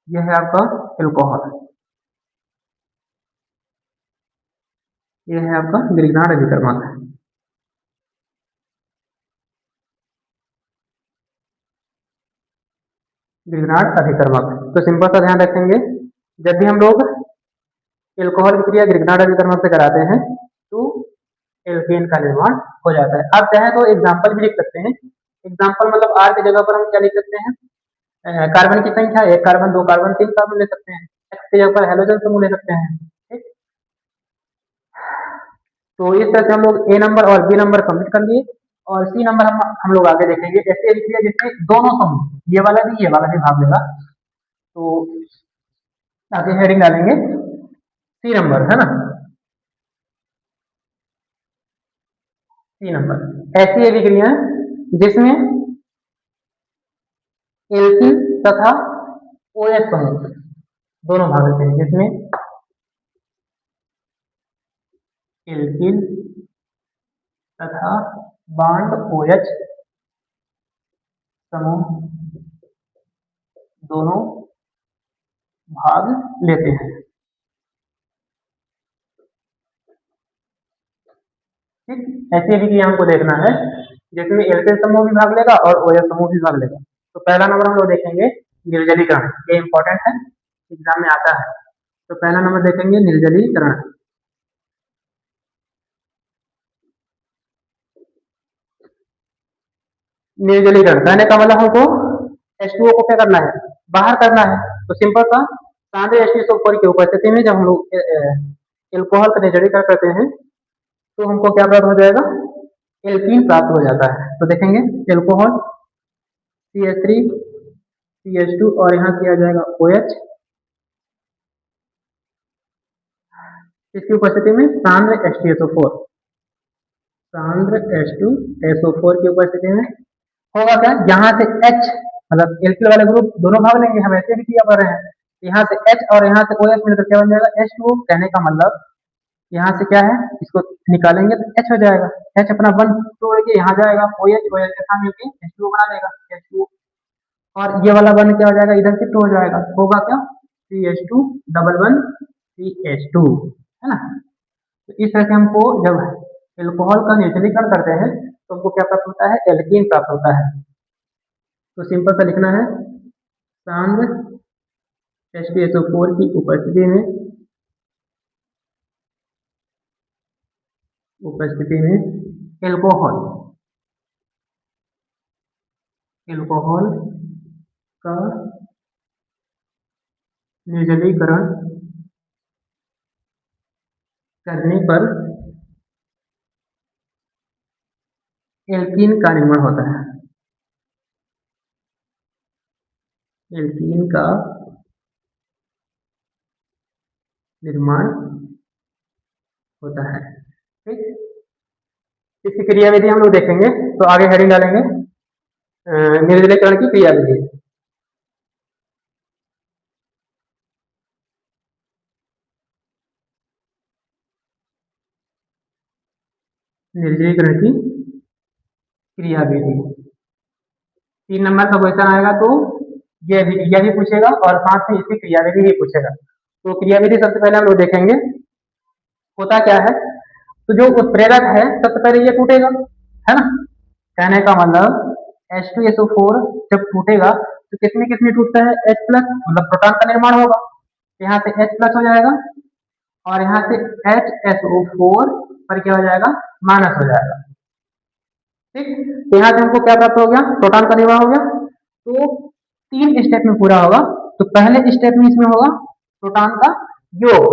यह है आपका एल्कोहल, यह है आपका गिरनार अभिकर्मक। गिरनार अभिकर्मक, तो सिंपल सा ध्यान रखेंगे, जब भी हम लोग एल्कोहल की क्रिया गिरनार अभिकर्मक से कराते हैं तो एल्केन का निर्माण हो जाता है। आप चाहें तो एग्जाम्पल भी लिख सकते हैं, एग्जाम्पल मतलब आर की जगह पर हम क्या लिख सकते हैं, कार्बन की संख्या 1 कार्बन 2 कार्बन 3 कार्बन ले सकते हैं, एक्स की जगह पर हेलोजन समूह ले सकते हैं। ठीक, तो इस तरह से हम लोग ए नंबर और बी नंबर कंप्लीट कर लिए, और सी नंबर हम लोग आगे देखेंगे ऐसे क्रिया जिसमें दोनों समूह, ये वाला भी भाग लेगा। तो आगे हेडिंग डालेंगे सी नंबर, है ना, सी नंबर ऐसी अभिक्रियाएं जिसमें एल्किल तथा OH समूह दोनों भाग लेते हैं, जिसमें एल्किल तथा बॉन्ड OH समूह दोनों भाग लेते हैं। ठीक, ऐसी अभिक्रिया हमको देखना है जिसमें एल्किल समूह भी भाग लेगा और OH समूह भी भाग लेगा। तो पहला नंबर हम लोग देखेंगे निर्जलीकरण, ये इंपॉर्टेंट है, एग्जाम में आता है। तो पहला नंबर देखेंगे निर्जलीकरण। निर्जलीकरण कहने का मतलब हमको H2O को क्या करना है, बाहर करना है। तो सिंपल सा सांद्र H2SO4 की उपस्थिति में जब हम लोग एल्कोहल का निर्जलीकरण करते हैं तो हमको क्या प्राप्त हो जाएगा, एल्कीन प्राप्त हो जाता है। तो देखेंगे एल्कोहल CH3 CH2 और यहाँ किया जाएगा OH, इसकी उपस्थिति में सांद्र H2SO4, सांद्र H2SO4 की उपस्थिति में होगा क्या, यहाँ से H मतलब एल्किल वाले ग्रुप दोनों भाग लेंगे, हम ऐसे भी किया कर रहे हैं। यहाँ से H और यहाँ से OH मिलकर क्या बन जाएगा, H2O। कहने का मतलब यहाँ से क्या है, इसको निकालेंगे तो H हो जाएगा, H अपना वन तोड़ के यहाँ जाएगा, OH OH के साथ मिलकर H2O बना लेगा, H2O। और ये वाला वन क्या हो जाएगा, इधर शिफ्ट हो जाएगा, होगा क्या, CH2 डबल वन CH2, है ना। तो इस तरह से हमको जब एल्कोहल का निर्जलीकरण करते हैं तो हमको क्या प्राप्त होता है, एल्कीन प्राप्त होता है। तो सिंपल सा लिखना है, सांद्र H2SO4 की उपस्थिति में एल्कोहल एल्कोहल का निर्जलीकरण करने पर एल्कीन का निर्माण होता है, एल्कीन का निर्माण होता है। ठीक, इसकी क्रियाविधि हम लोग देखेंगे तो आगे हेडिंग डालेंगे निर्जलीकरण की क्रियाविधि। निर्जलीकरण की क्रियाविधि 3 नंबर का क्वेश्चन आएगा तो ये भी पूछेगा और साथ में इसकी क्रियाविधि भी पूछेगा। तो क्रियाविधि सबसे पहले हम लोग देखेंगे होता क्या है। तो जो उत्प्रेरक है सबसे पहले ये टूटेगा, है ना। कहने का मतलब H2SO4 जब टूटेगा तो किसमें टूटता है, H प्लस, मतलब प्रोटॉन का निर्माण होगा। यहाँ से H प्लस हो जाएगा और यहाँ से HSO4 पर क्या हो जाएगा, माइनस हो जाएगा। ठीक, तो यहाँ से हमको क्या प्राप्त हो गया, प्रोटॉन का निर्माण हो गया। तो 3 स्टेप में पूरा होगा। तो पहले स्टेप में इसमें होगा प्रोटॉन का योग,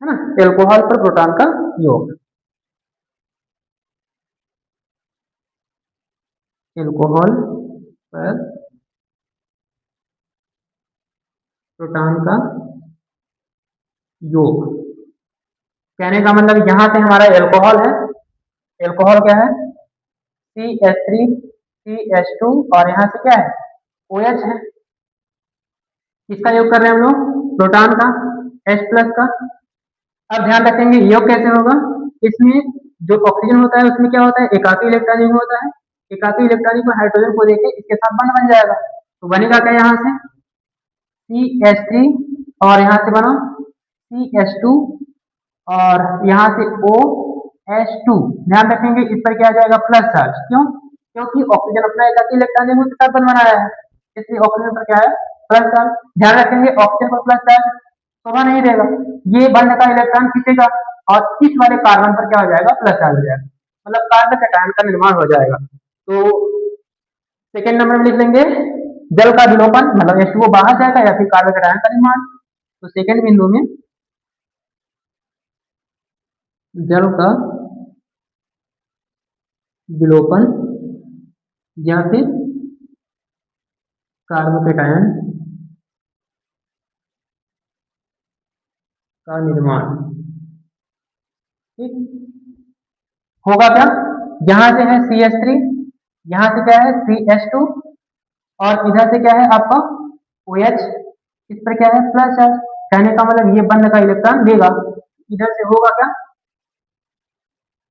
है ना, एल्कोहल पर प्रोटॉन का योग, एल्कोहल पर प्रोटॉन का योग। कहने का मतलब यहां से हमारा एल्कोहल है, एल्कोहल क्या है, CH3 CH2 और यहाँ से क्या है, OH है। किसका योग कर रहे हैं हम लोग, प्रोटॉन का, H प्लस का। अब ध्यान रखेंगे योग कैसे होगा, इसमें जो ऑक्सीजन होता है उसमें क्या होता है, एकाकी इलेक्ट्रॉनिक होता है। एकाकी इलेक्ट्रॉनिक को हाइड्रोजन को देके इसके साथ बंध बन जाएगा। तो बनेगा क्या, यहाँ से CH3 और यहाँ से बना CH2 और यहाँ से OH2। ध्यान रखेंगे इस पर क्या आ जाएगा, प्लस चार्ज। क्यों, क्योंकि ऑक्सीजन अपना एकाकी इलेक्ट्रॉनिक उसके साथ बंध बनाया है, इसलिए ऑक्सीजन पर क्या है, प्लस चार्ज। ध्यान रखेंगे ऑक्सीजन पर प्लस चार्ज शोभा नहीं देगा, ये बंध का इलेक्ट्रॉन खींचेगा और इस वाले कार्बन पर क्या हो जाएगा, प्लस चार्ज हो जाएगा, मतलब कार्बन कैटायन का निर्माण हो जाएगा। तो सेकेंड नंबर में लिख लेंगे जल का विलोपन, मतलब H2O बाहर जाएगा या फिर कार्बन कैटायन का निर्माण। तो सेकेंड बिंदु में जल का विलोपन या फिर कार्बन कैटायन का निर्माण। ठीक, होगा क्या, यहां से है CH3, यहां से क्या है CH2 और इधर से क्या है आपका OH, इस पर क्या है, प्लस चार्ज। कहने का मतलब ये बंध का इलेक्ट्रॉन लेगा, इधर से होगा क्या,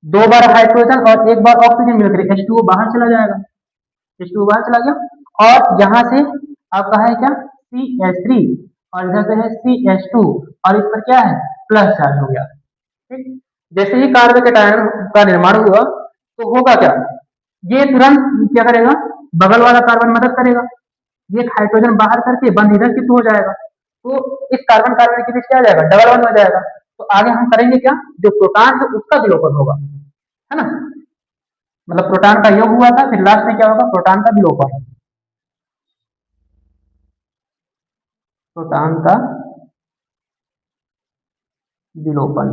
2 बार हाइड्रोजन और 1 बार ऑक्सीजन मिलकर H2O बाहर चला जाएगा, H2O बाहर चला गया। और यहाँ से आपका है क्या, CH3 और इधर से है CH2 और इस पर क्या है, प्लस चार्ज हो गया। ठीक, जैसे ही कार्बन कैटायन का निर्माण हुआ तो होगा क्या, ये तुरंत क्या करेगा, बगल वाला कार्बन मदद करेगा, ये हाइड्रोजन बाहर करके बंद इधर शिफ्ट हो जाएगा। तो इस कार्बन कार्बन के बीच क्या आ जाएगा, डबल बॉन्ड हो जाएगा। तो आगे हम करेंगे क्या, जो प्रोटॉन है उसका विलोपन होगा, है ना। मतलब प्रोटॉन का योग हुआ था, फिर लास्ट में क्या होगा, प्रोटॉन का विलोपन। प्रोटॉन का विलोपन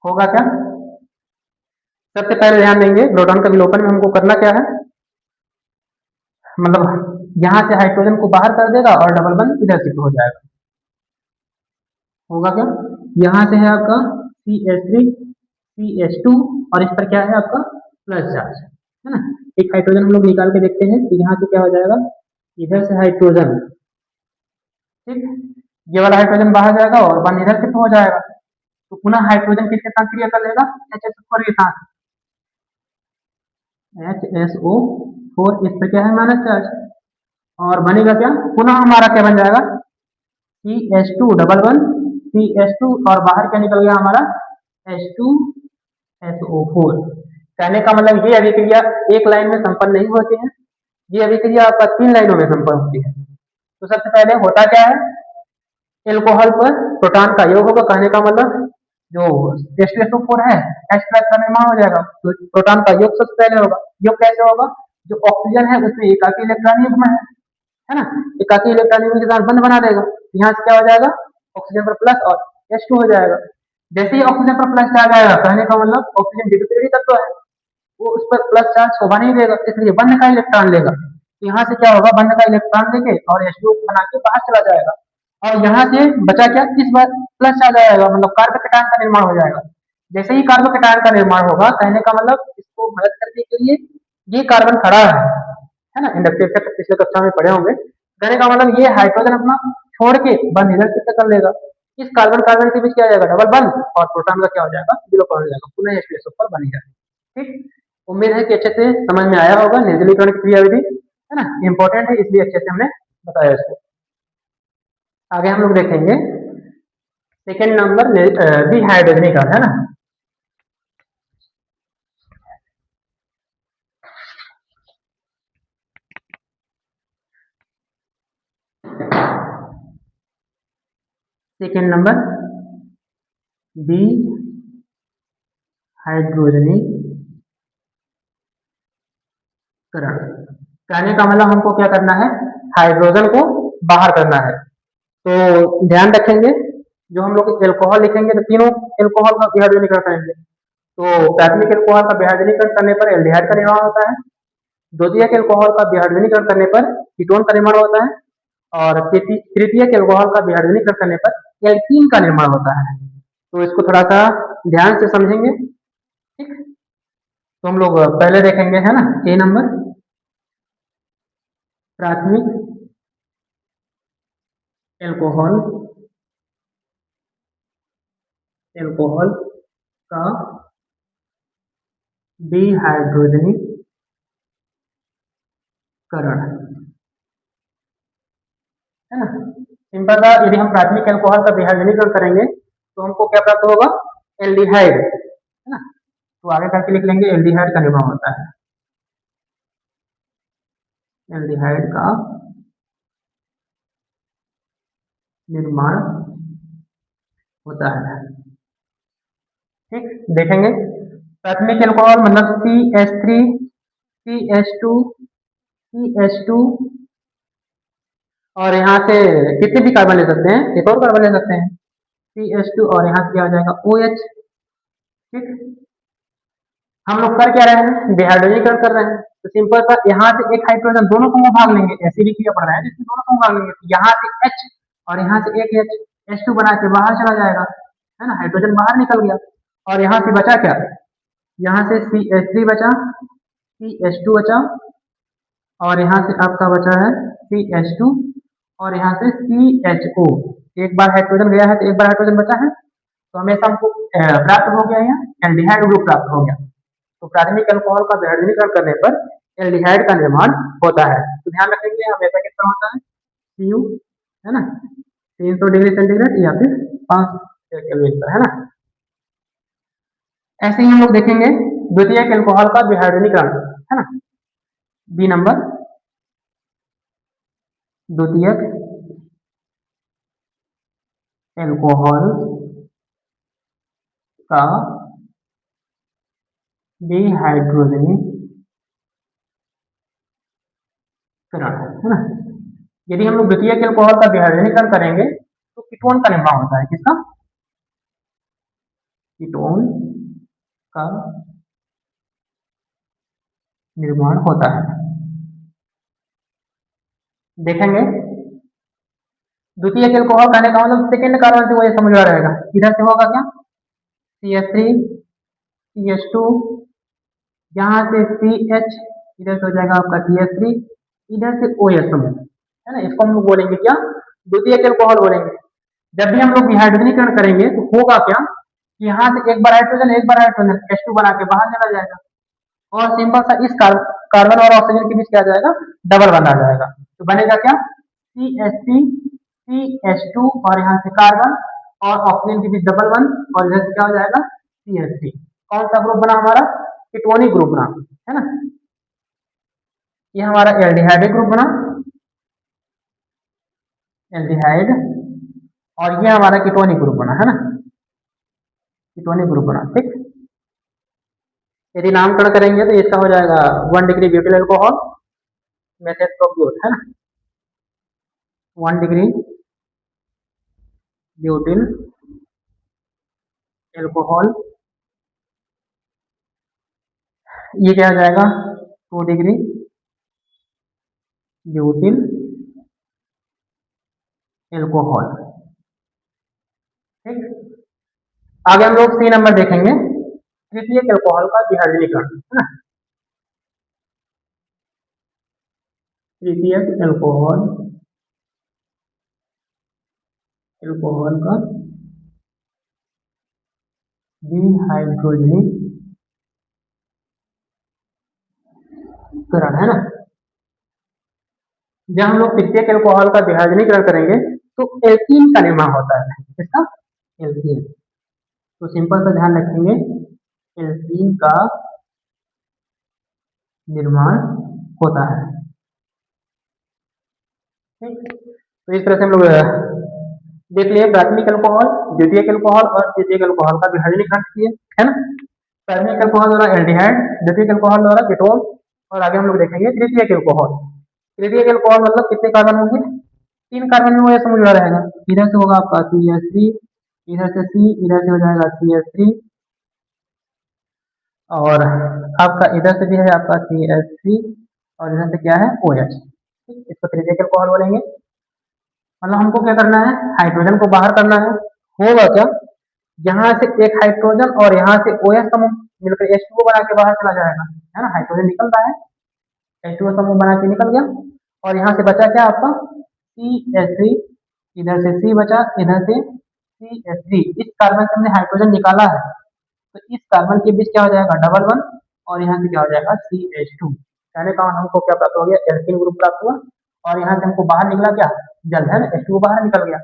होगा क्या? सबसे पहले ध्यान देंगे प्रोटॉन का विलोपन में हमको करना क्या है, मतलब यहां से हाइड्रोजन को बाहर कर देगा और डबल बंद इधर शिफ्ट हो जाएगा। होगा क्या, यहाँ से है आपका CH3 CH2 और इस पर क्या है आपका प्लस चार्ज, है ना। एक हाइड्रोजन हम लोग निकाल के देखते हैं, तो यहाँ से क्या हो जाएगा, इधर से हाइड्रोजन, ठीक, ये वाला हाइड्रोजन बाहर जाएगा और वन इधर शिफ्ट हो जाएगा, तो पुनः हाइड्रोजन किसके साथ क्रिया कर लेगा, HSO4 के साथ, HSO4, इस पर क्या है माइनस चार्ज, और बनेगा क्या, पुनः हमारा क्या बन जाएगा, CH2 डबल वन CH2 और बाहर क्या निकल गया हमारा H2SO4। कहने का मतलब ये अभिक्रिया एक लाइन में संपन्न नहीं होती है, ये अभिक्रिया आपका 3 लाइनों में संपन्न होती है। तो सबसे पहले होता क्या है, एल्कोहल पर प्रोटॉन का योग होगा, कहने का मतलब जो H2SO4 है H प्लस का निर्माण हो जाएगा, तो प्रोटॉन का योग सबसे पहले होगा। योग कैसे होगा, जो ऑक्सीजन है उसमें एकाकी इलेक्ट्रॉन युग्म है ना, एकाकी इलेक्ट्रॉन युग्म के साथ बंध बना देगा, यहाँ से क्या हो जाएगा, ऑक्सीजन पर प्लस और H2 हो जाएगा। जैसे ही ऑक्सीजन पर प्लस चार्ज आएगा, कहने का मतलब ऑक्सीजन विद्युत तत्व है, वो उस पर प्लस चार्ज शोभा नहीं देगा, इसलिए बंध का इलेक्ट्रॉन लेगा, तो यहाँ से क्या होगा, बंध का इलेक्ट्रॉन लेके और H2 बना के बाहर चला जाएगा, और यहाँ से बचा क्या, इस बार प्लस चार्ज आएगा, मतलब कार्बोकेटायन का निर्माण हो जाएगा। जैसे ही कार्बोकेटायन का निर्माण होगा, कहने का मतलब इसको मदद करने के लिए ये कार्बन खड़ा है ना, इंडक्टिव इफेक्ट पिछले कक्षा में पढ़े होंगे, कहने का मतलब ये हाइड्रोजन अपना छोड़ के बंद इधर शिफ्ट कर लेगा, इस कार्बन कार्बन के बीच क्या आ जाएगा, डबल बंद, और प्रोटॉन का क्या हो जाएगा, विलोपन हो जाएगा, पुनः H2SO4 बन जाएगा। ठीक, उम्मीद है कि अच्छे से समझ में आया होगा, निर्जलीकरण की क्रियाविधि है ना, इंपॉर्टेंट है, इसलिए अच्छे से हमने बताया इसको। आगे हम लोग देखेंगे सेकेंड नंबर डिहाइड्रोजनीकरण, है ना। सेकेंड नंबर डिहाइड्रोजनीकरण, कहने का मतलब हमको क्या करना है, हाइड्रोजन को बाहर करना है। तो ध्यान रखेंगे, जो हम लोग एल्कोहल लिखेंगे तो तीनों एल्कोहल का डिहाइड्रोजनीकरण करेंगे, तो प्राथमिक एल्कोहल का डिहाइड्रोजनीकरण करने पर एल्डिहाइड का निर्माण होता है, द्वितीयक एल्कोहल का डिहाइड्रोजनीकरण करने पर कीटोन का निर्माण होता है, और तृतीयक एल्कोहल का डिहाइड्रोजनीकरण करने पर एल्कीन का निर्माण होता है। तो इसको थोड़ा सा ध्यान से समझेंगे, ठीक। तो हम लोग पहले देखेंगे, है ना, ए नंबर, प्राथमिक एल्कोहल एल्कोहल का डिहाइड्रोजनीकरण, है ना। सिंपल सा, यदि हम प्राथमिक एल्कोहल का डिहाइड्रोजनीकरण करेंगे तो हमको क्या प्राप्त होगा, एल्डिहाइड, है ना। तो आगे करके लिख लेंगे, एल्डिहाइड का निर्माण होता है, एल्डिहाइड का निर्माण होता है। ठीक, देखेंगे प्राथमिक एल्कोहल मतलब CH3 CH2 CH2, और यहाँ से कितने भी कार्बन ले सकते हैं, एक और कार्बन ले सकते हैं, CH2, और यहाँ से क्या हो जाएगा, OH। ठीक, हम लोग कर क्या रहे हैं, डिहाइड्रोजनीकरण कर रहे हैं, तो सिंपल सा यहाँ से एक हाइड्रोजन दोनों को भाग लेंगे, ऐसे भी क्रिया पड़ रहा है जिसमें दोनों को भाग लेंगे, तो यहाँ से H और यहाँ से एक H2 बना के बाहर चला जाएगा, है ना, हाइड्रोजन बाहर निकल गया, और यहाँ से बचा क्या, यहाँ से CH3 बचा, CH2 बचा, और यहाँ से आपका बचा है CH2, और यहाँ से CHO, एक बार हाइड्रोजन गया है तो एक बार हाइड्रोजन बचा है, तो हमेशा हमको प्राप्त हो गया, यहाँ एल्डिहाइड ग्रुप प्राप्त हो गया। तो प्राथमिक अल्कोहल का डिहाइड्रोजनीकरण करने पर एल्डिहाइड का निर्माण होता है। तो ध्यान रखेंगे हमेशा किस तरह होता है, Cu, है ना, 300 डिग्री सेंटीग्रेड या फिर 500 केल्विन पर, है ना। ऐसे ही हम लोग देखेंगे द्वितीयक एल्कोहल का डिहाइड्रोजनीकरण, है ना, बी नंबर, द्वितीयक एल्कोहल का डिहाइड्रोजनीकरण है ना। यदि हम लोग द्वितीयक एल्कोहल का डिहाइड्रोजनीकरण करेंगे तो कीटोन का निर्माण होता है। किसका? कीटोन का निर्माण होता है। देखेंगे द्वितीयक एल्कोहल कहने का मतलब सेकेंड कार्बन से वो ये समझ आ रहेगा। इधर से होगा क्या? CH3 CH2, यहाँ से CH, इधर से हो जाएगा आपका CH3, इधर से OH समूह है ना। इसको हम लोग बोलेंगे क्या? द्वितीयक एल्कोहल बोलेंगे। जब भी हम लोग डिहाइड्रोजनीकरण करेंगे तो होगा क्या कि यहाँ से एक बार हाइड्रोजन H2 बना के बाहर चला जाएगा और सिंपल सा इस कार्बन और ऑक्सीजन के बीच क्या आ जाएगा? डबल बंध आ जाएगा। तो बनेगा क्या? CH3 CH2 और यहाँ से कार्बन और ऑक्सीजन के बीच डबल बंध और इधर से क्या हो जाएगा? CH3। कौन सा ग्रुप बना हमारा? कीटोनिक ग्रुप बना है ना। ये हमारा एल्डिहाइड ग्रुप बना, एल्डिहाइड, और ये हमारा कीटोनिक ग्रुप बना है ना, कीटोनिक ग्रुप बना। ठीक, यदि नामकरण करेंगे तो इसका हो जाएगा 1 डिग्री ब्यूटिल एल्कोहल मेथड प्रोप्यूट है ना, 1 डिग्री ब्यूटिल एल्कोहल। ये क्या हो जाएगा? 2 डिग्री ब्यूटिल एल्कोहल। ठीक, आगे हम लोग सी नंबर देखेंगे, तृतीयक एल्कोहल का डिहाइड्रोजनीकरण है ना। तृतीयक एल्कोहल का डिहाइड्रोजनीकरण है ना। जब हम लोग तृतीयक एल्कोहल का डिहाइड्रोजनीकरण करेंगे तो एल्कीन का निर्माण होता है। किसका? एल्कीन। तो सिंपल सा ध्यान रखेंगे, एल्कीन का निर्माण होता है। ठीक, तो इस तरह से हम लोग देख लिए प्राथमिक अल्कोहल, द्वितीयक अल्कोहल और तृतीयक अल्कोहल का विभाजनीकरण किए है ना। प्राथमिक अल्कोहल द्वारा एल्डिहाइड, द्वितीयक अल्कोहल द्वारा कीटोन, और आगे हम लोग देखेंगे तृतीयक अल्कोहल। तृतीयक अल्कोहल मतलब कितने कार्बन होंगे? 3 कार्बन में वो समझ में रहेगा। इधर से होगा आपका CH3, इधर से C, इधर से हो जाएगा CH3, और आपका इधर से भी है आपका CH3, और इधर से क्या है? OH। इसको तृतीयक अल्कोहल बोलेंगे। मतलब हमको क्या करना है? हाइड्रोजन को बाहर करना है। होगा क्या? यहाँ से एक हाइड्रोजन और यहाँ से OH समूह मिलकर H2O बना के बाहर चला जाएगा है ना। हाइड्रोजन निकल रहा है, H2O समूह बना के निकल गया, और यहाँ से बचा क्या आपका? CH3, इधर से C बचा, इधर से CH3। इस कार्बन से हमने हाइड्रोजन निकाला है तो इस कार्बन के बीच क्या हो जाएगा? डबल वन, और यहाँ से क्या हो जाएगा? CH2। कहने का हमको क्या प्राप्त हो गया? एल्कीन ग्रुप प्राप्त हुआ, और यहाँ से हमको बाहर निकला क्या? जल है ना, H2O बाहर निकल गया।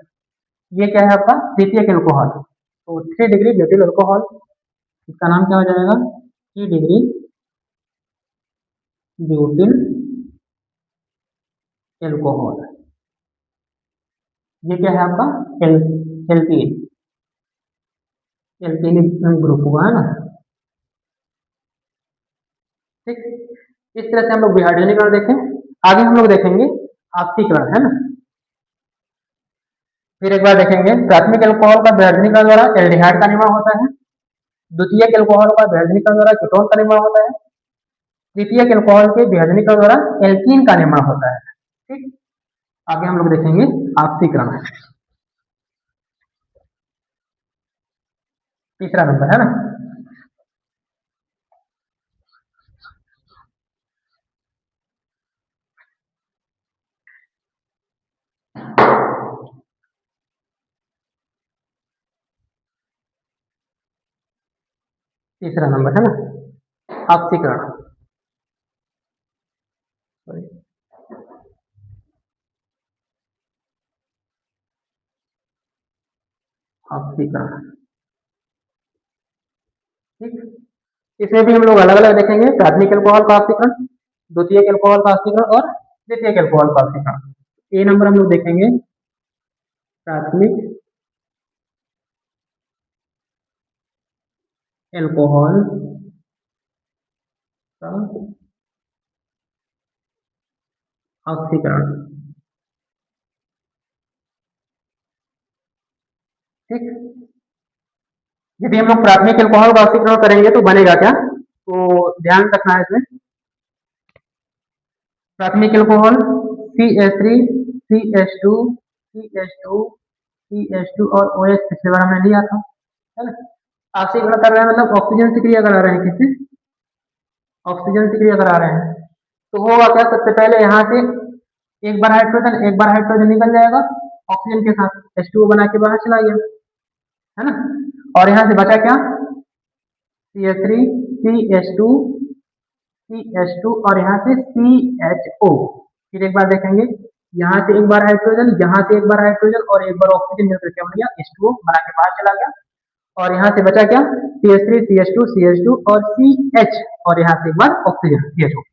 ये क्या है आपका? तृतीयक एल्कोहल। तो 3 डिग्री ब्यूटिल एल्कोहल, इसका नाम क्या हो जाएगा? 3 डिग्री ब्यूटिल एल्कोहल। ये क्या है आपका? एल्कीन, एल्कीनिक ग्रुप हुआ है ना। ठीक, इस तरह से हम लोग विहाइड्रोजनीकरण देखें। आगे हम लोग देखेंगे ऑक्सीकरण है ना। फिर एक बार देखेंगे, प्राथमिक एल्कोहल का विहाइड्रोजनीकरण द्वारा एल्डिहाइड का निर्माण होता है, द्वितीयक एल्कोहल का विहाइड्रोजनीकरण द्वारा कीटोन का निर्माण होता है, तृतीयक एल्कोहल के विभाजनीकरण द्वारा एल्कीन का निर्माण होता है। ठीक, आगे हम लोग देखेंगे ऑक्सीकरण, तीसरा नंबर है ना। तीसरा नंबर है ना, ऑक्सीकरण। ऑक्सीकरण, ठीक, इसमें भी हम लोग अलग अलग देखेंगे, प्राथमिक एल्कोहल का ऑक्सीकरण, द्वितीयक एल्कोहल का ऑक्सीकरण और तृतीयक एल्कोहल का ऑक्सीकरण। ए नंबर हम लोग देखेंगे प्राथमिक एल्कोहल का ऑक्सीकरण। ठीक, यदि हम लोग प्राथमिक एल्कोहल का ऑक्सीकरण करेंगे तो बनेगा क्या, तो ध्यान रखना है इसमें। प्राथमिक alcohol CH3 CH2 CH2 CH2 और OH पिछले बार हमने लिया था, है ना। ऑक्सीकरण कर रहे हैं मतलब ऑक्सीजन से क्रिया करा रहे हैं, किससे, ऑक्सीजन से क्रिया करा रहे हैं। तो होगा क्या, सबसे पहले यहाँ से एक बार हाइड्रोजन निकल जाएगा ऑक्सीजन के साथ, H2O बना के बाहर चला गया, है ना। और यहाँ से बचा क्या, CH3 CH2 CH2 और यहाँ से CHO। फिर एक बार देखेंगे, यहाँ से एक बार हाइड्रोजन, यहाँ से एक बार हाइड्रोजन और एक बार ऑक्सीजन मिलकर क्या बन गया, H2O बना के बाहर चला गया। और यहाँ से बचा क्या, CH3 CH2 CH2 और CH, और यहाँ से एक बार ऑक्सीजन CHO।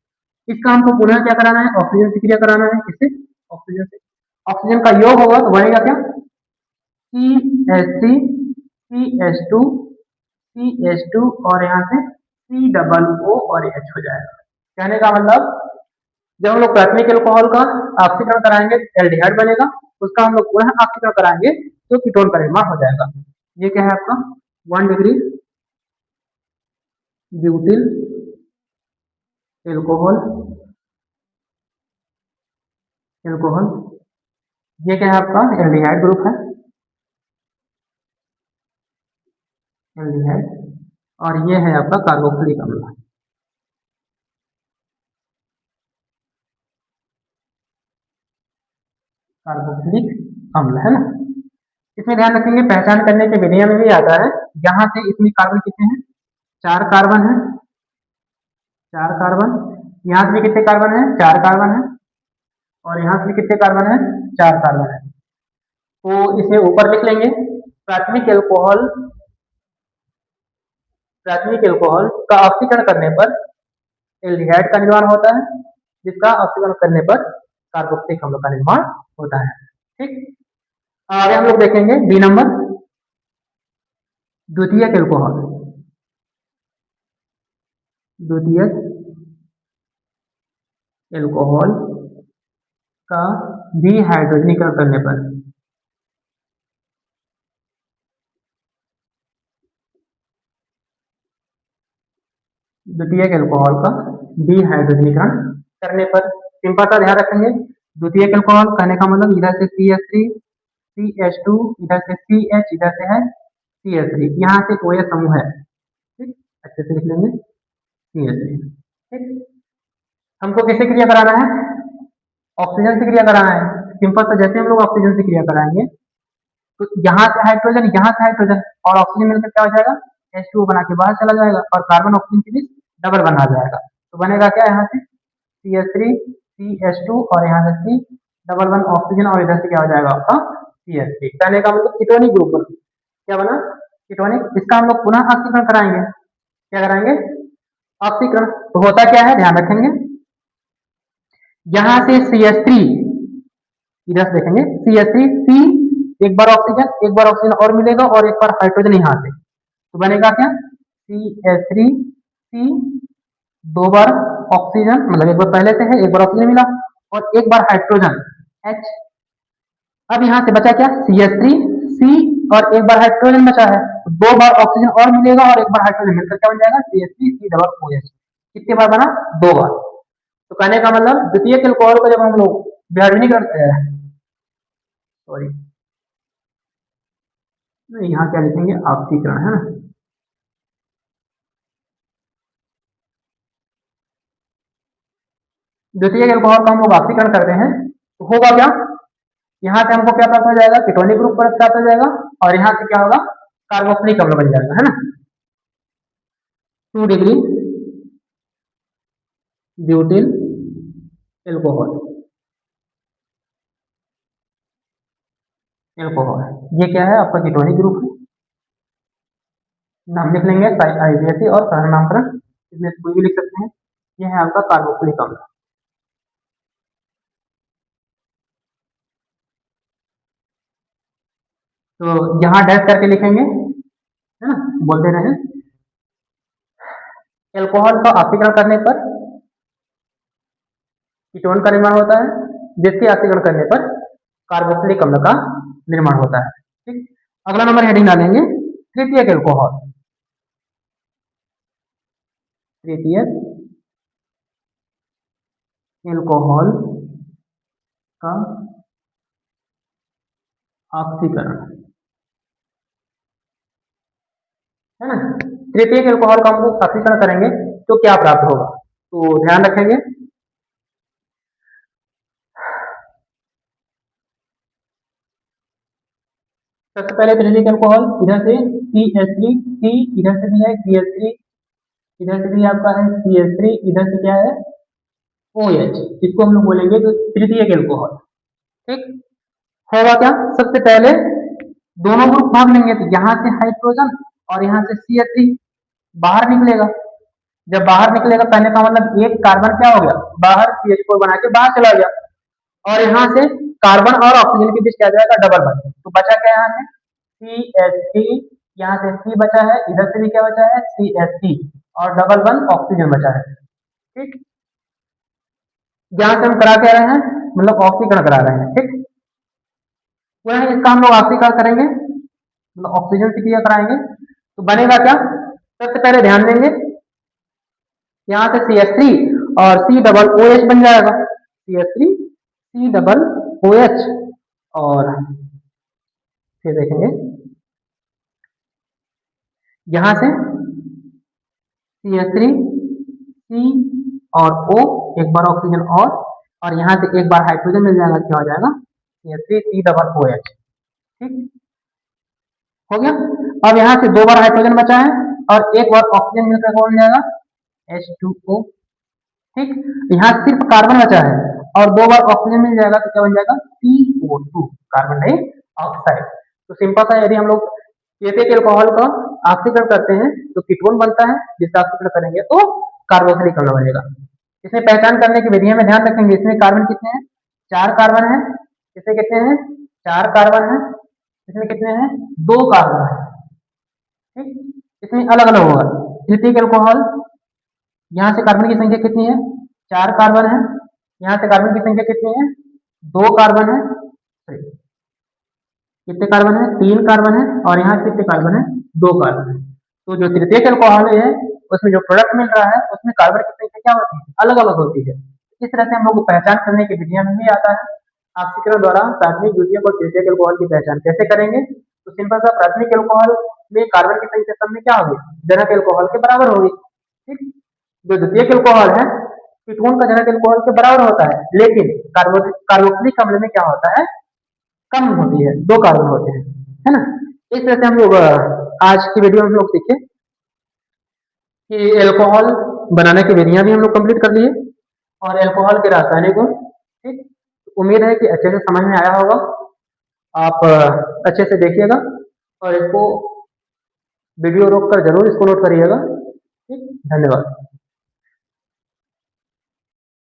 इसका हमको पुनः क्या कराना है, ऑक्सीजन से क्रिया कराना है, किससे, ऑक्सीजन से। ऑक्सीजन का योग होगा तो बनेगा क्या, CH3 CH2 CH2 और यहाँ से COO और H हो जाएगा। कहने का मतलब जब हम लोग प्राथमिक एल्कोहल का ऑक्सीकरण कराएंगे एल्डिहाइड बनेगा, उसका हम लोग पुनः ऑक्सीकरण कराएंगे तो कीटोन का निर्माण हो जाएगा। ये क्या है आपका 1 डिग्री ब्यूटिल एल्कोहल, एल्कोहल। ये क्या है आपका एल्डिहाइड ग्रुप है, एल्डिहाइड। और ये है आपका कार्बोक्सिलिक अम्ल, कार्बोक्सिलिक अम्ल, है ना। इसमें ध्यान रखेंगे पहचान करने के विधियां में भी आता है, यहाँ से इसमें कार्बन कितने हैं, 4 कार्बन है, 4 कार्बन। यहाँ से भी कितने कार्बन है, 4 कार्बन है। और यहाँ से भी कितने कार्बन है, 4 कार्बन है। तो इसे ऊपर लिख लेंगे, प्राथमिक एल्कोहल, प्राथमिक एल्कोहल का ऑक्सीकरण करने पर एल्डिहाइड का निर्माण होता है, जिसका ऑक्सीकरण करने पर कार्बोक्सिलिक अम्ल का निर्माण होता है। ठीक, आगे हम लोग देखेंगे बी नंबर, द्वितीयक एल्कोहल, द्वितीयक एल्कोहल का डिहाइड्रोजनीकरण करने पर, द्वितीयक एल्कोहल का डिहाइड्रोजनीकरण करने पर, सिंपल सा ध्यान रखेंगे, द्वितीयक एल्कोहल कहने का मतलब इधर से CH3 CH2 इधर से CH इधर से है CH3, यहाँ से OH समूह है, ठीक, अच्छे से लिख लेंगे CH3। ठीक, हमको किससे क्रिया कराना है, ऑक्सीजन से क्रिया कराना है। सिंपल सा जैसे हम लोग ऑक्सीजन से क्रिया कराएंगे तो यहाँ से हाइड्रोजन, यहाँ से हाइड्रोजन और ऑक्सीजन मिलकर क्या हो जाएगा, H2O बना के बाहर चला जाएगा और कार्बन ऑक्सीजन के बीच डबल बन आ जाएगा। तो बनेगा क्या, यहाँ से CH3 CH2 और यहाँ से C डबल वन ऑक्सीजन और इधर से क्या हो जाएगा आपका CH3। कहने का मतलब कीटोनिक ग्रुप बन, क्या बना, कीटोनिक। इसका हम लोग पुनः ऑक्सीकरण कराएंगे, क्या कराएंगे, ऑक्सीकरण। तो होता क्या है, ध्यान रखेंगे, यहाँ से CH3 इधर से देखेंगे CH3 C, एक बार ऑक्सीजन और मिलेगा और एक बार हाइड्रोजन यहाँ से, तो बनेगा क्या, CH3 C, 2 बार ऑक्सीजन, मतलब एक बार पहले से है, एक बार ऑक्सीजन मिला और एक बार हाइड्रोजन H। अब यहाँ से बचा क्या, CH3 C और एक बार हाइड्रोजन बचा है, तो 2 बार ऑक्सीजन और मिलेगा और एक बार हाइड्रोजन मिलकर क्या बन जाएगा, CH3 C डबल OH। कितने बार बना, 2 बार। तो कहने का मतलब द्वितीयक एल्कोहल को जब हम लोग विभाजनी करते हैं, सॉरी यहाँ क्या लिखेंगे, ऑक्सीकरण, है ना। द्वितीयक एल्कोहल का हम लोग ऑक्सीकरण करते हैं तो होगा क्या, यहाँ से हमको क्या प्राप्त हो जाएगा, कीटोनिक ग्रुप प्राप्त हो जाएगा और यहाँ से क्या होगा, कार्बोक्सिलिक अम्ल बन जाएगा, है ना। 2 डिग्री ब्यूटिल एल्कोहल, एल्कोहल ये क्या है आपका कीटोनिक ग्रुप है। नाम लिख लेंगे IUPAC और साधारण नामकरण, इसमें कोई भी लिख सकते हैं। ये है आपका कार्बोक्सिलिक अम्ल। तो यहाँ डैश करके लिखेंगे, है ना, बोलते रहे एल्कोहल का ऑक्सीकरण करने पर कीटोन का निर्माण होता है, जिसके ऑक्सीकरण करने पर कार्बोक्सिलिक अम्ल का निर्माण होता है। ठीक, अगला नंबर हेडिंग डालेंगे तृतीयक एल्कोहल। तृतीयक एल्कोहल का ऑक्सीकरण, है ना। तृतीयक एल्कोहल का हम लोग ऑक्सीकरण करेंगे तो क्या प्राप्त होगा, तो ध्यान रखेंगे। सबसे पहले तृतीयक एल्कोहल इधर से CH3, C इधर से भी है CH3, इधर से भी आपका है CH3, इधर से क्या है OH, इसको हम लोग बोलेंगे तो तृतीयक एल्कोहल। ठीक, होगा क्या, सबसे पहले दोनों ग्रुप भाग लेंगे तो यहाँ से हाइड्रोजन और यहाँ से CH3 बाहर निकलेगा। जब बाहर निकलेगा कहने का मतलब एक कार्बन क्या हो गया, बाहर CH4 बना के बाहर चला गया, और यहाँ से कार्बन और ऑक्सीजन के बीच क्या जाएगा, डबल बन। तो बचा क्या यहाँ से CH3, यहाँ से C बचा है, इधर से भी क्या बचा है CH3 और डबल बन ऑक्सीजन बचा है। ठीक, यहाँ से हम करा के रहे हैं, मतलब ऑक्सीकरण करा रहे हैं। ठीक, पूरा इसका हम लोग ऑक्सीकरण करेंगे, मतलब ऑक्सीजन से क्रिया कराएंगे तो बनेगा क्या, सबसे पहले ध्यान देंगे यहाँ से CH3 और C डबल OH बन जाएगा, CH3 C डबल OH, और फिर देखेंगे यहाँ से CH3 C और O, एक बार ऑक्सीजन और यहाँ से एक बार हाइड्रोजन मिल जाएगा, क्या हो जाएगा CH3 C डबल OH। ठीक, हो गया। अब यहाँ से दो बार हाइड्रोजन बचा है और एक बार ऑक्सीजन मिलकर कौन जाएगा H2O। ठीक, यहाँ सिर्फ कार्बन बचा है और दो बार ऑक्सीजन मिल जाएगा तो क्या बन जाएगा CO2, कार्बन डाइऑक्साइड। तो सिंपल सा, यदि हम लोग तृतीयक एल्कोहल का ऑक्सीकरण करते हैं तो कीटोन बनता है, जिसका ऑक्सीकरण करेंगे तो कार्बोक्सिलिक अम्ल बनेगा। इसमें पहचान करने की विधियां में ध्यान रखेंगे, इसमें कार्बन कितने हैं, 4 कार्बन है, इसमें कितने हैं 4 कार्बन है, इसमें कितने हैं 2 कार्बन है। ठीक, इसमें अलग अलग होगा। तृतीयक एल्कोहल, यहाँ से कार्बन की संख्या कितनी है 4 कार्बन है, यहाँ से कार्बन की संख्या कितनी है 2 कार्बन है, कितने कार्बन है 3 कार्बन है, और यहाँ कितने कार्बन है 2 कार्बन है। तो जो तृतीयक एल्कोहल है उसमें जो प्रोडक्ट मिल रहा है उसमें कार्बन की संख्या क्या होती है, अलग अलग होती है। इस तरह से हम लोग को पहचान करने की विधियां में भी आता है। ऑक्सीकरण द्वारा प्राथमिक, द्वितीयक और तृतीयक एल्कोहल की पहचान कैसे करेंगे, तो सिंपल सा, प्राथमिक एल्कोहल में कार्बन की संख्या सब में क्या होगी, जनक एल्कोहल के बराबर होगी। ठीक, जो द्वितीयक एल्कोहल है कीटोन का जनक एल्कोहल के बराबर होता है, लेकिन कार्बोक्सिलिक अम्ल में क्या होता है, कम होती है, 2 कार्बन होते हैं, है ना। इस तरह से हम लोग आज की वीडियो में हम लोग सीखे कि एल्कोहल बनाने की विधियां भी हम लोग कंप्लीट कर लिए और एल्कोहल के रासायनिक गुण। ठीक, उम्मीद है कि अच्छे से समझ में आया होगा। आप अच्छे से देखिएगा और इसको वीडियो रोक कर जरूर इसको नोट करिएगा। ठीक, धन्यवाद।